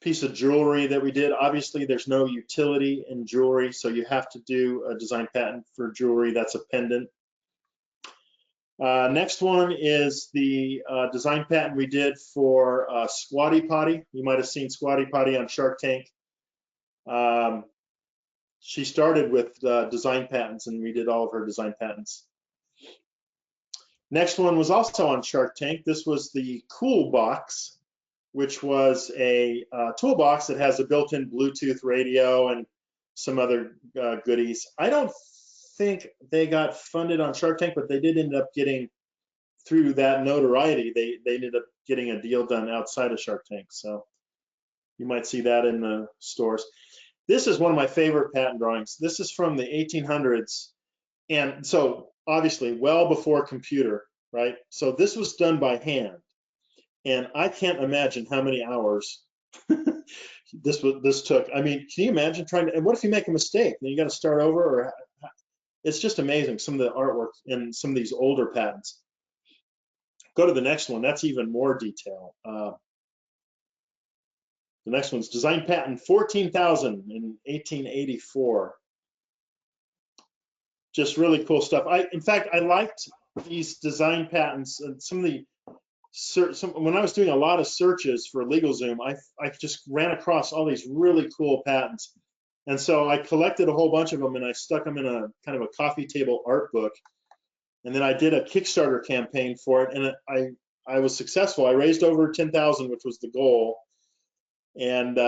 piece of jewelry that we did. Obviously, there's no utility in jewelry, so you have to do a design patent for jewelry. That's a pendant. Next one is the design patent we did for Squatty Potty. You might have seen Squatty Potty on Shark Tank. She started with design patents, and we did all of her design patents. Next one was also on Shark Tank. This was the Cool Box, which was a toolbox that has a built-in Bluetooth radio and some other goodies. I don't think they got funded on Shark Tank, but they did end up getting, through that notoriety, they ended up getting a deal done outside of Shark Tank. So you might see that in the stores. This is one of my favorite patent drawings. This is from the 1800s. And so obviously well before computer, right? So this was done by hand. And I can't imagine how many hours this took, I mean, can you imagine trying to, and what if you make a mistake? Then you got to start over, or it's just amazing, some of the artwork in some of these older patents. Go to the next one, that's even more detail. The next one's design patent 14,000 in 1884. Just really cool stuff. In fact, I liked these design patents and some of the, when I was doing a lot of searches for LegalZoom, I just ran across all these really cool patents. And so I collected a whole bunch of them and I stuck them in a kind of a coffee table art book. And then I did a Kickstarter campaign for it, and I was successful. I raised over 10,000, which was the goal. And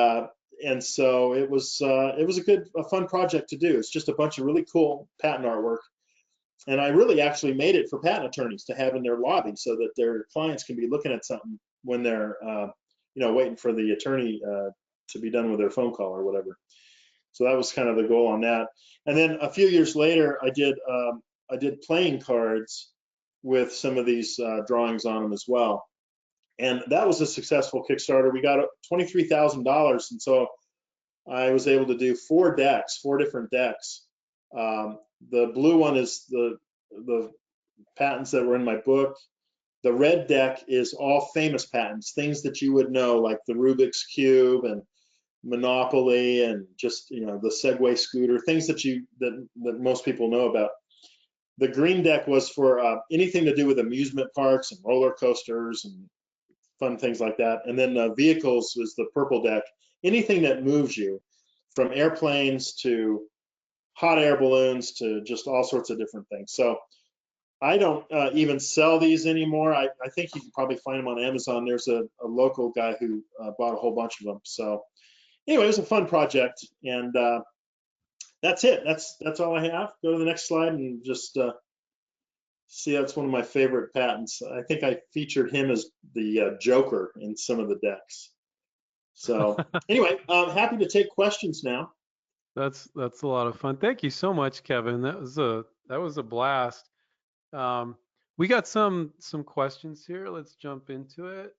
so it was a fun project to do. It's just a bunch of really cool patent artwork. And I really actually made it for patent attorneys to have in their lobby so that their clients can be looking at something when they're, waiting for the attorney to be done with their phone call or whatever. So that was kind of the goal on that. And then a few years later, I did playing cards with some of these drawings on them as well. And that was a successful Kickstarter. We got $23,000. And so I was able to do 4 different decks. The blue one is the patents that were in my book. The red deck is all famous patents, things that you would know, like the Rubik's Cube and Monopoly and just, the Segway scooter, things that most people know about. The green deck was for anything to do with amusement parks and roller coasters and fun things like that. And then vehicles was the purple deck, anything that moves you, from airplanes to hot air balloons to just all sorts of different things. So I don't even sell these anymore. I think you can probably find them on Amazon. There's a local guy who bought a whole bunch of them. So anyway, it was a fun project, and that's it. That's all I have. Go to the next slide and just see. That's one of my favorite patents. I think I featured him as the Joker in some of the decks. So anyway, I'm happy to take questions now. That's a lot of fun. Thank you so much, Kevin. That was a blast. We got some questions here. Let's jump into it.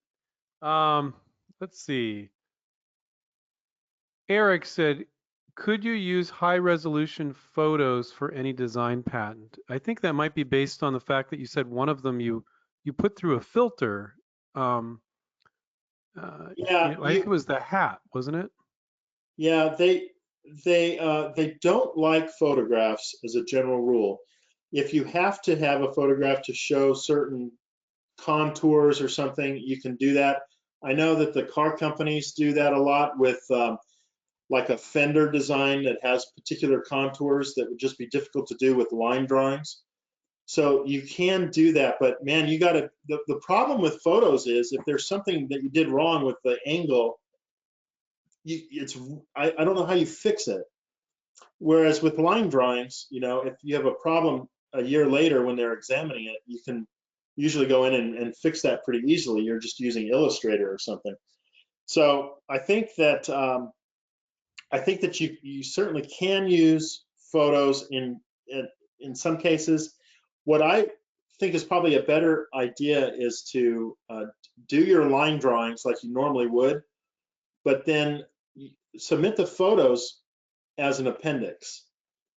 Let's see. Eric said, could you use high resolution photos for any design patent? I think that might be based on the fact that you said one of them you put through a filter. Yeah, I think it was the hat, wasn't it? Yeah, they don't like photographs as a general rule. If you have to have a photograph to show certain contours or something, you can do that. I know that the car companies do that a lot with like a fender design that has particular contours that would just be difficult to do with line drawings. So you can do that, but man, you gotta, the problem with photos is if there's something that you did wrong with the angle, I don't know how you fix it. Whereas with line drawings, if you have a problem a year later when they're examining it, you can usually go in and fix that pretty easily. You're just using Illustrator or something. So I think that you certainly can use photos in some cases. What I think is probably a better idea is to do your line drawings like you normally would, but then submit the photos as an appendix,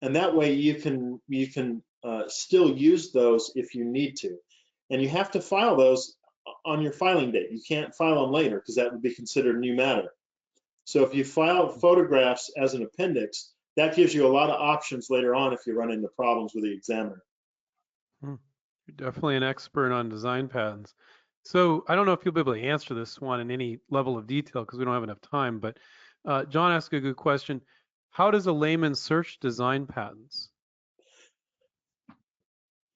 and that way you can still use those if you need to. And you have to file those on your filing date. You can't file them later because that would be considered new matter. So if you file photographs as an appendix, that gives you a lot of options later on if you run into problems with the examiner. You're definitely an expert on design patents. So I don't know if you'll be able to answer this one in any level of detail because we don't have enough time, but John asked a good question. How does a layman search design patents?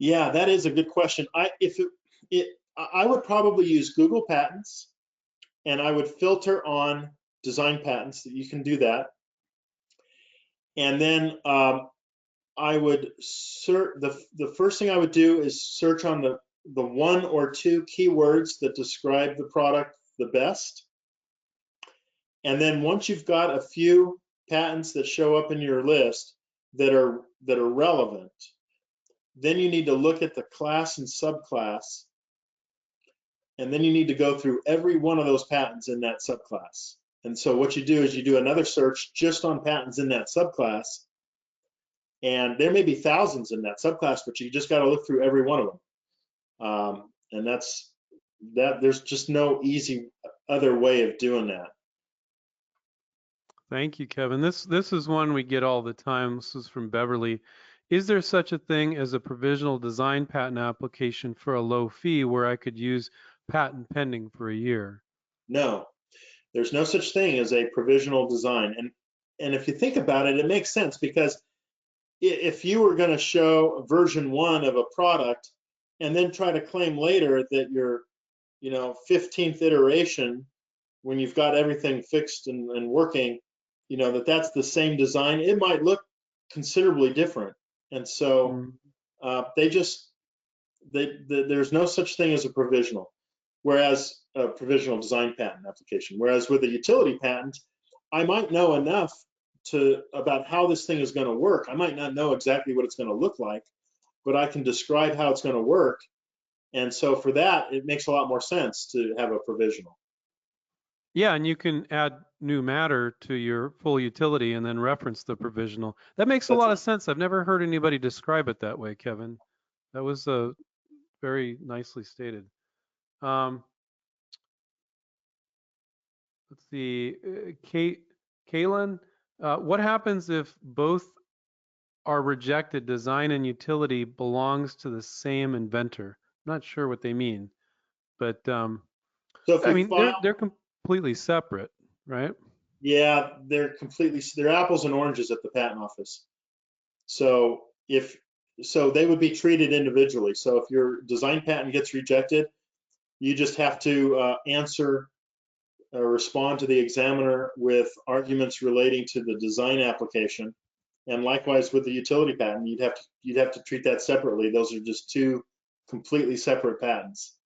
Yeah, that is a good question. I would probably use Google Patents, and I would filter on design patents. That you can do that, and then I would search. The first thing I would do is search on the 1 or 2 keywords that describe the product the best, and then once you've got a few patents that show up in your list that are relevant, then you need to look at the class and subclass, and then you need to go through every one of those patents in that subclass And so what you do is you do another search just on patents in that subclass, and there may be thousands in that subclass, but you just got to look through every one of them. And that's that. There's just no easy other way of doing that. Thank you, Kevin. This is one we get all the time. This is from Beverly. Is there such a thing as a provisional design patent application for a low fee where I could use patent pending for a year? No, there's no such thing as a provisional design. And if you think about it, it makes sense, because if you were going to show version 1 of a product and then try to claim later that your 15th iteration, when you've got everything fixed and working, that's the same design, it might look considerably different. And so there's no such thing as a provisional, whereas a provisional design patent application. Whereas with a utility patent, I might know enough about how this thing is going to work. I might not know exactly what it's going to look like, but I can describe how it's going to work. And so for that, it makes a lot more sense to have a provisional. Yeah, and you can add new matter to your full utility and then reference the provisional. That makes a lot of sense. I've never heard anybody describe it that way, Kevin. That was very nicely stated. Let's see, Kaylin, what happens if both are rejected? Design and utility belongs to the same inventor. I'm not sure what they mean, but so if I mean, they're completely separate, right? Yeah, they're apples and oranges at the patent office. So they would be treated individually. So if your design patent gets rejected, you just have to answer or respond to the examiner with arguments relating to the design application. And likewise with the utility patent, you'd have to treat that separately. Those are just two completely separate patents.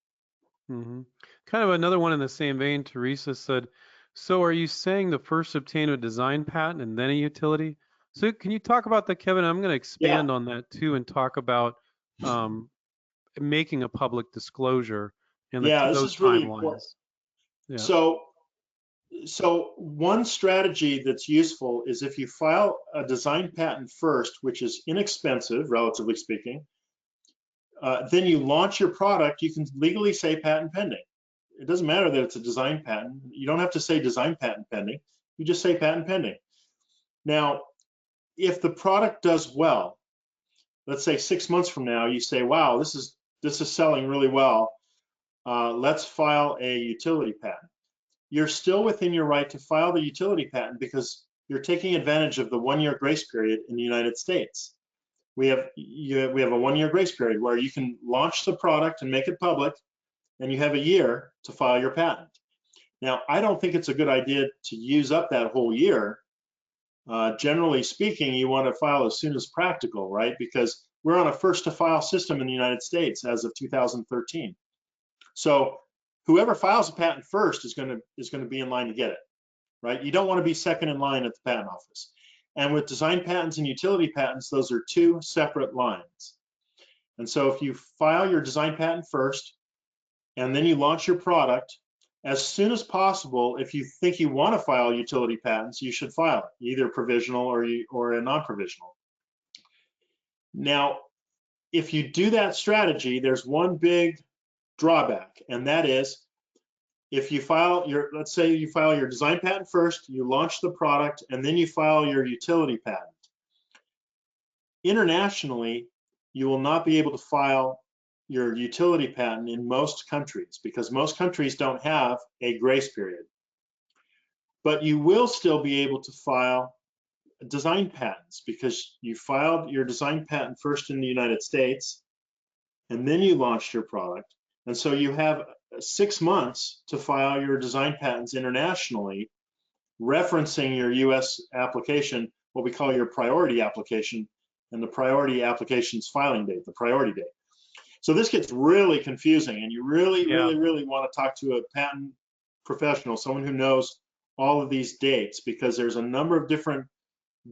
Mm-hmm. Kind of another one in the same vein, Teresa said, so are you saying the first obtain a design patent and then a utility? So can you talk about that, Kevin? I'm going to expand on that too and talk about making a public disclosure and those timelines. Yeah. So one strategy that's useful is if you file a design patent first, which is inexpensive, relatively speaking, then you launch your product, you can legally say patent pending. It doesn't matter that it's a design patent. You don't have to say design patent pending. You just say patent pending. Now, if the product does well, let's say 6 months from now, you say, wow, this is selling really well. Let's file a utility patent. You're still within your right to file the utility patent because you're taking advantage of the 1-year grace period in the United States. We have a 1-year grace period where you can launch the product and make it public, and you have a year to file your patent. Now, I don't think it's a good idea to use up that whole year. Generally speaking, you want to file as soon as practical, right? Because we're on a first to file system in the United States as of 2013. So whoever files a patent first is going to be in line to get it, right? You don't want to be second in line at the patent office. And with design patents and utility patents, those are two separate lines. And so if you file your design patent first, and then you launch your product, as soon as possible, if you think you want to file utility patents, you should file it, either provisional or a non-provisional. Now, if you do that strategy, there's one big drawback, and that is if you file let's say you file your design patent first, you launch the product, and then you file your utility patent. Internationally, you will not be able to file your utility patent in most countries because most countries don't have a grace period. But you will still be able to file design patents because you filed your design patent first in the United States and then you launched your product. And so you have 6 months to file your design patents internationally, referencing your US application, what we call your priority application, and the priority application's filing date, the priority date. So this gets really confusing, and you really want to talk to a patent professional, someone who knows all of these dates, because there's a number of different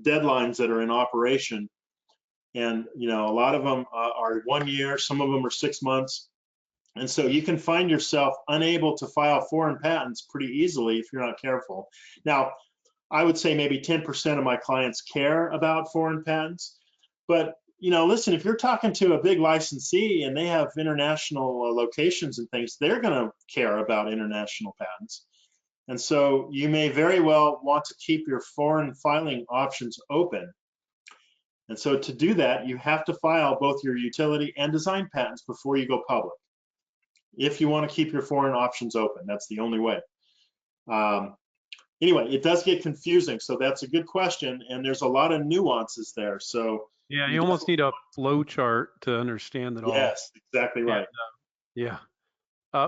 deadlines that are in operation. And a lot of them are 1 year, some of them are 6 months. And so you can find yourself unable to file foreign patents pretty easily if you're not careful. Now, I would say maybe 10% of my clients care about foreign patents, but listen, if you're talking to a big licensee and they have international locations and things, they're going to care about international patents. And so you may very well want to keep your foreign filing options open. And so to do that, you have to file both your utility and design patents before you go public. If you want to keep your foreign options open, that's the only way. Anyway, it does get confusing, so that's a good question, and there's a lot of nuances there. So Yeah, you almost need a flow chart to understand it all. Yes, exactly right. Yeah.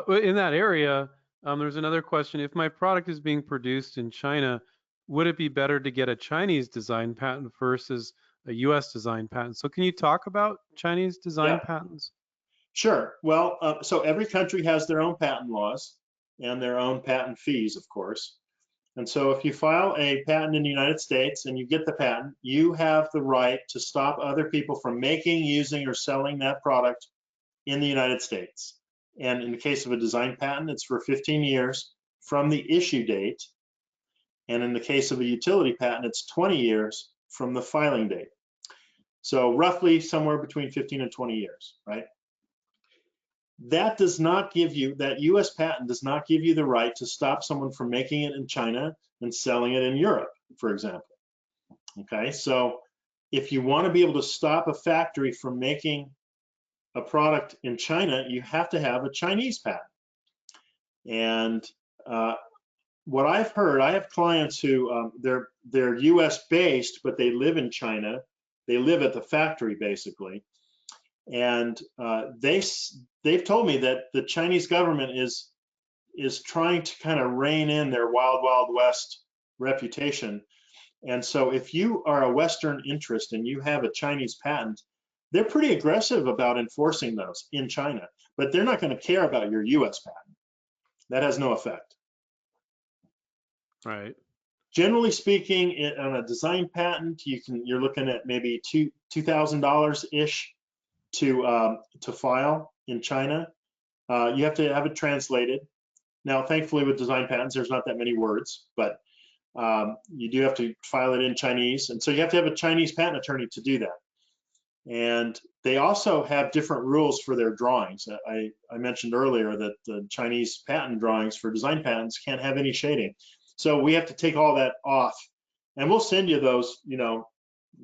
In that area, there's another question. If my product is being produced in China, would it be better to get a Chinese design patent versus a US design patent? So can you talk about Chinese design Yeah, patents? sure. Well, so every country has their own patent laws and their own patent fees, of course. And so if you file a patent in the United States and you get the patent, you have the right to stop other people from making, using, or selling that product in the United States. And in the case of a design patent, it's for 15 years from the issue date. And in the case of a utility patent, it's 20 years from the filing date. So roughly somewhere between 15 and 20 years, right? That does not give you, that US patent does not give you the right to stop someone from making it in China and selling it in Europe, for example. Okay, so if you want to be able to stop a factory from making a product in China, you have to have a Chinese patent. And what I've heard, I have clients who they're US based, but they live in China. They live at the factory basically. And they've told me that the Chinese government is trying to kind of rein in their wild, wild west reputation. And so if you are a Western interest and you have a Chinese patent, they're pretty aggressive about enforcing those in China, but they're not going to care about your US patent. That has no effect. Right. Generally speaking, on a design patent, you're looking at maybe $2,000 ish to file in China. You have to have it translated. Now, thankfully, with design patents, there's not that many words, but you do have to file it in Chinese, and so you have to have a Chinese patent attorney to do that. And they also have different rules for their drawings. I mentioned earlier that the Chinese patent drawings for design patents can't have any shading. So we have to take all that off, and we'll send you those,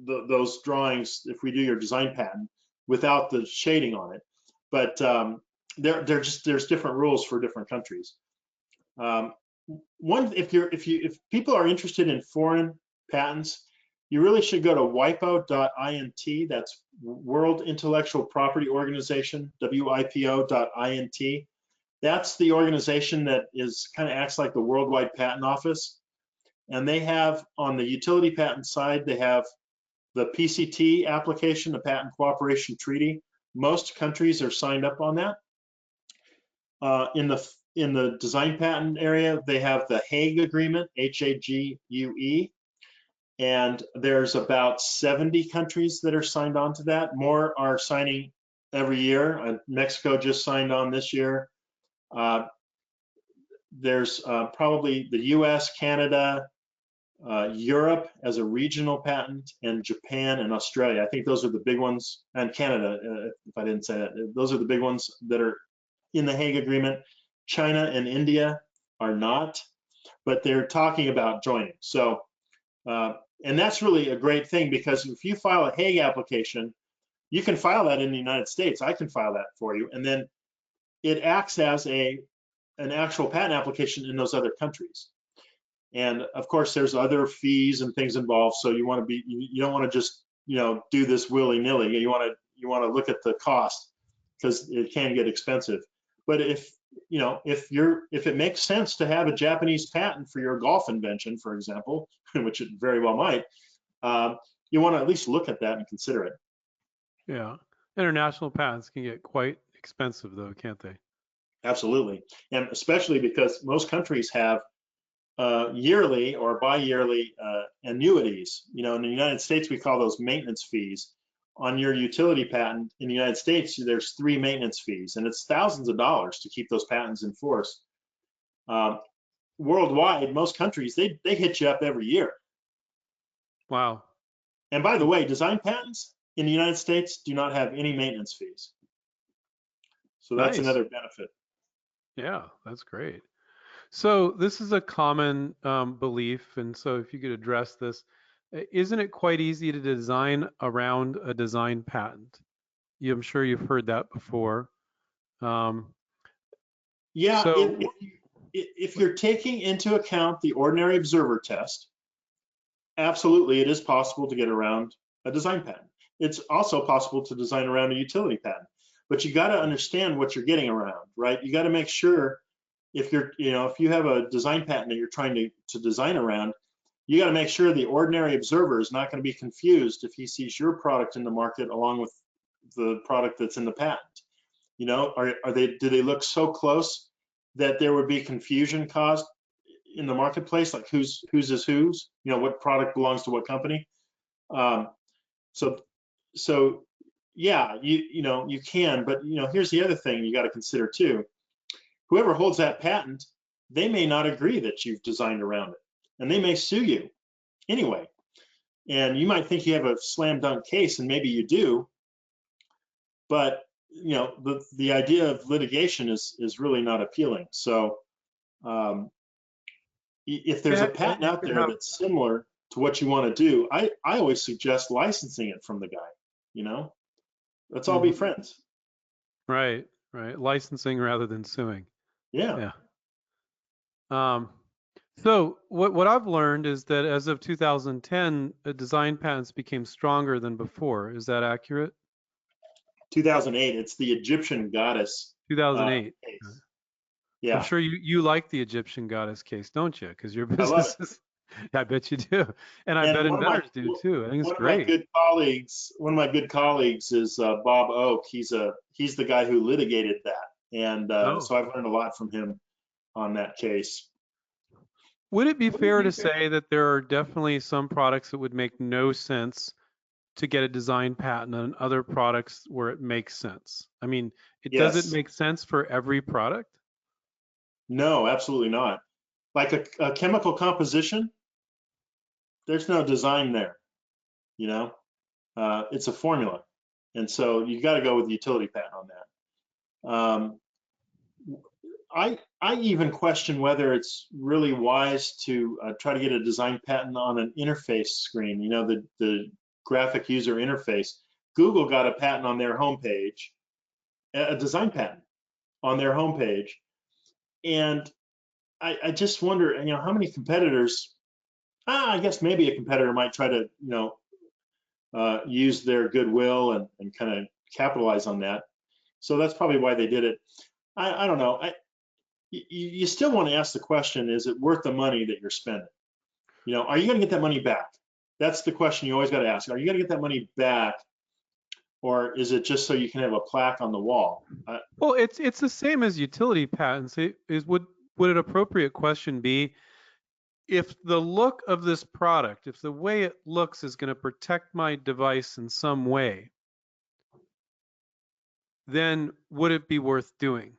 those drawings if we do your design patent without the shading on it. But there's different rules for different countries. If people are interested in foreign patents, you really should go to wipo.int. That's World Intellectual Property Organization, WIPO.int. That's the organization that kind of acts like the Worldwide Patent Office. And they have, on the utility patent side, they have the PCT application, the Patent Cooperation Treaty. Most countries are signed up on that. In the design patent area, they have the Hague Agreement, HAGUE, and there's about 70 countries that are signed on to that. More are signing every year. Mexico just signed on this year. There's probably the US, Canada, Europe as a regional patent, and Japan and Australia. I think those are the big ones, and Canada, if I didn't say that. Those are the big ones that are in the Hague Agreement. China and India are not, but they're talking about joining. So, and that's really a great thing, because if you file a Hague application, you can file that in the United States. I can file that for you, and then it acts as an actual patent application in those other countries. And of course, there's other fees and things involved. So you don't want to just do this willy-nilly. You want to look at the cost, because it can get expensive. But if it makes sense to have a Japanese patent for your golf invention, for example, which it very well might, you want to at least look at that and consider it. Yeah. International patents can get quite expensive though, can't they? Absolutely. And especially because most countries have yearly or bi-yearly annuities. In the United States, we call those maintenance fees. on your utility patent in the United States, there's 3 maintenance fees, and it's thousands of dollars to keep those patents in force. Worldwide, most countries, they hit you up every year. Wow. And by the way, design patents in the United States do not have any maintenance fees. So that's Nice. another benefit. Yeah, that's great. So this is a common belief, and so if you could address this, isn't it quite easy to design around a design patent? I'm sure you've heard that before. Yeah, So if you're taking into account the ordinary observer test, absolutely, it is possible to get around a design patent. It's also possible to design around a utility patent, but you got to understand what you're getting around, right? You got to make sure if you have a design patent that you're trying to design around, you got to make sure the ordinary observer is not going to be confused if he sees your product in the market along with the product that's in the patent. You know, do they look so close that there would be confusion caused in the marketplace, like whose is whose? You know, what product belongs to what company? So yeah, you can, but here's the other thing you got to consider too. Whoever holds that patent, they may not agree that you've designed around it, and they may sue you anyway. And you might think you have a slam dunk case, and maybe you do, but the idea of litigation is really not appealing. So if there's a patent out there that's similar to what you want to do, I always suggest licensing it from the guy. Let's all be friends. Right. Licensing rather than suing. Yeah. So what I've learned is that as of 2010, design patents became stronger than before. Is that accurate? 2008. It's the Egyptian goddess 2008. case. Yeah. I'm sure you like the Egyptian goddess case, don't you? Because your I love business is, I bet you do. And I bet inventors do too. I think it's great. One of my good colleagues is Bob Oak. He's the guy who litigated that. And so I've learned a lot from him on that case. Would it be fair to say that there are definitely some products that would make no sense to get a design patent and other products where it makes sense? I mean, does it make sense for every product? No, absolutely not. Like a chemical composition, there's no design there. It's a formula. And so you got to go with the utility patent on that. I even question whether it's really wise to try to get a design patent on an interface screen, the graphic user interface. Google got a patent on their homepage, a design patent on their homepage. And I just wonder, how many competitors, I guess maybe a competitor might try to, use their goodwill and kind of capitalize on that. So that's probably why they did it. I don't know. You still want to ask the question, is it worth the money that you're spending? Are you going to get that money back? That's the question you always got to ask. Are you going to get that money back, or is it just so you can have a plaque on the wall? Well, it's the same as utility patents. Would an appropriate question be, if the look of this product, if the way it looks is going to protect my device in some way, then would it be worth doing?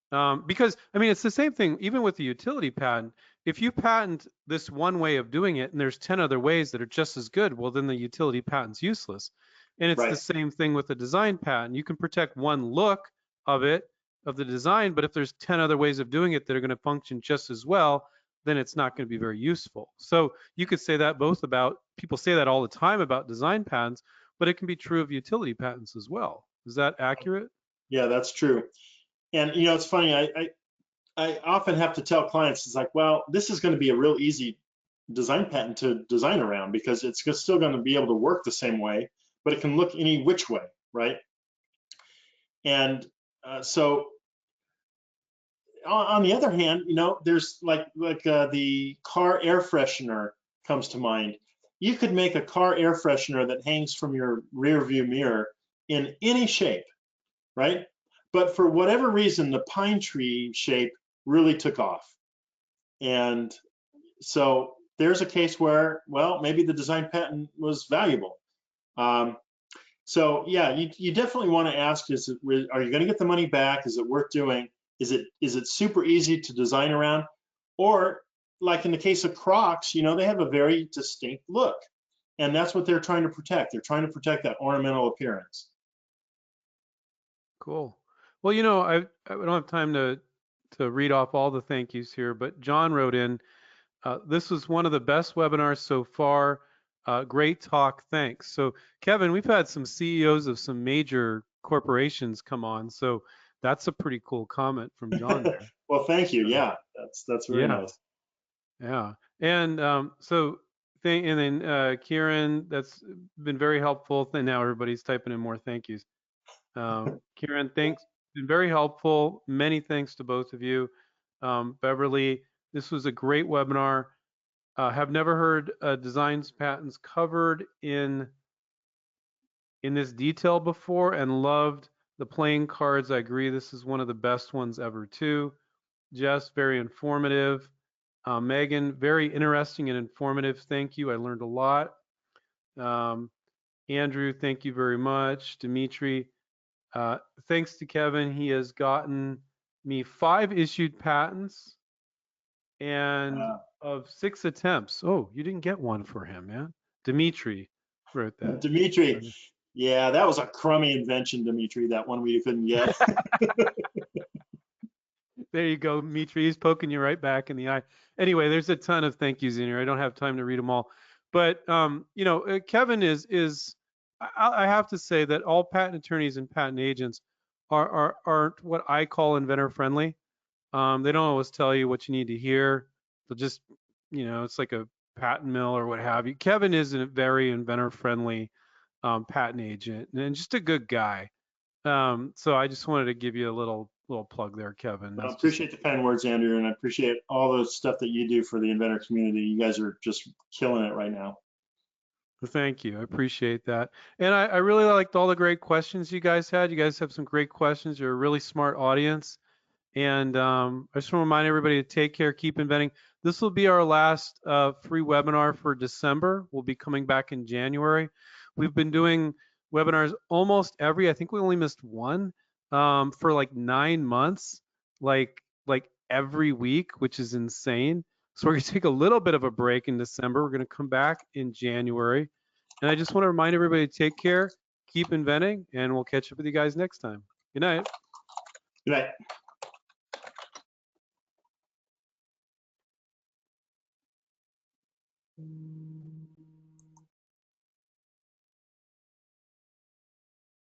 Because, I mean, it's the same thing, even with the utility patent. If you patent this one way of doing it and there's 10 other ways that are just as good, well, then the utility patent's useless. And it's the same thing with the design patent. You can protect one look of it, of the design, but if there's 10 other ways of doing it that are going to function just as well, then it's not going to be very useful. So you could say that people say that all the time about design patents, but it can be true of utility patents as well. Is that accurate? Yeah, that's true. And it's funny, I often have to tell clients, it's like, well, this is going to be a real easy design patent to design around because it's still going to be able to work the same way, but it can look any which way, right? And so on the other hand, there's like the car air freshener comes to mind. You could make a car air freshener that hangs from your rear view mirror in any shape, right? But for whatever reason, the pine tree shape really took off. And so there's a case where, well, maybe the design patent was valuable. So yeah, you definitely want to ask, are you going to get the money back? Is it worth doing? Is it super easy to design around? Or like in the case of Crocs, they have a very distinct look. And that's what they're trying to protect. They're trying to protect that ornamental appearance. Cool. Well, I don't have time to read off all the thank yous here, but John wrote in, this was one of the best webinars so far. Great talk, thanks. So, Kevin, we've had some CEOs of some major corporations come on, so that's a pretty cool comment from John there. Well, thank you. So, Yeah, that's very yeah, nice. yeah. And and then Kieran, that's been very helpful. And now everybody's typing in more thank yous. Kieran, thanks. Been very helpful. Many thanks to both of you. Beverly, this was a great webinar. Have never heard designs patents covered in this detail before, and loved the playing cards. I agree. This is one of the best ones ever too. Jess, very informative. Megan, very interesting and informative. Thank you. I learned a lot. Um, Andrew, thank you very much. Dimitri, thanks to Kevin, he has gotten me 5 issued patents and Uh, of 6 attempts. Oh, you didn't get one for him, man. Dimitri wrote that. Dimitri, yeah, that was a crummy invention, Dimitri. That one we couldn't get. There you go, Dimitri. He's poking you right back in the eye. Anyway, there's a ton of thank yous in here. I don't have time to read them all, but Kevin is. I have to say that all patent attorneys and patent agents aren't what I call inventor friendly. They don't always tell you what you need to hear. They'll just, it's like a patent mill or what have you. Kevin is a very inventor friendly patent agent and just a good guy. So I just wanted to give you a little plug there, Kevin. I That's just appreciate the kind words, Andrew, and I appreciate all the stuff that you do for the inventor community. You guys are just killing it right now. thank you. I appreciate that. And I really liked all the great questions you guys had. You guys have some great questions. You're a really smart audience. And I just want to remind everybody to take care, keep inventing. This will be our last free webinar for December. We'll be coming back in January. We've been doing webinars almost I think we only missed one for like 9 months, like every week, which is insane. So we're going to take a little bit of a break in December. We're going to come back in January. And I just want to remind everybody to take care, keep inventing, and we'll catch up with you guys next time. Good night. Good night.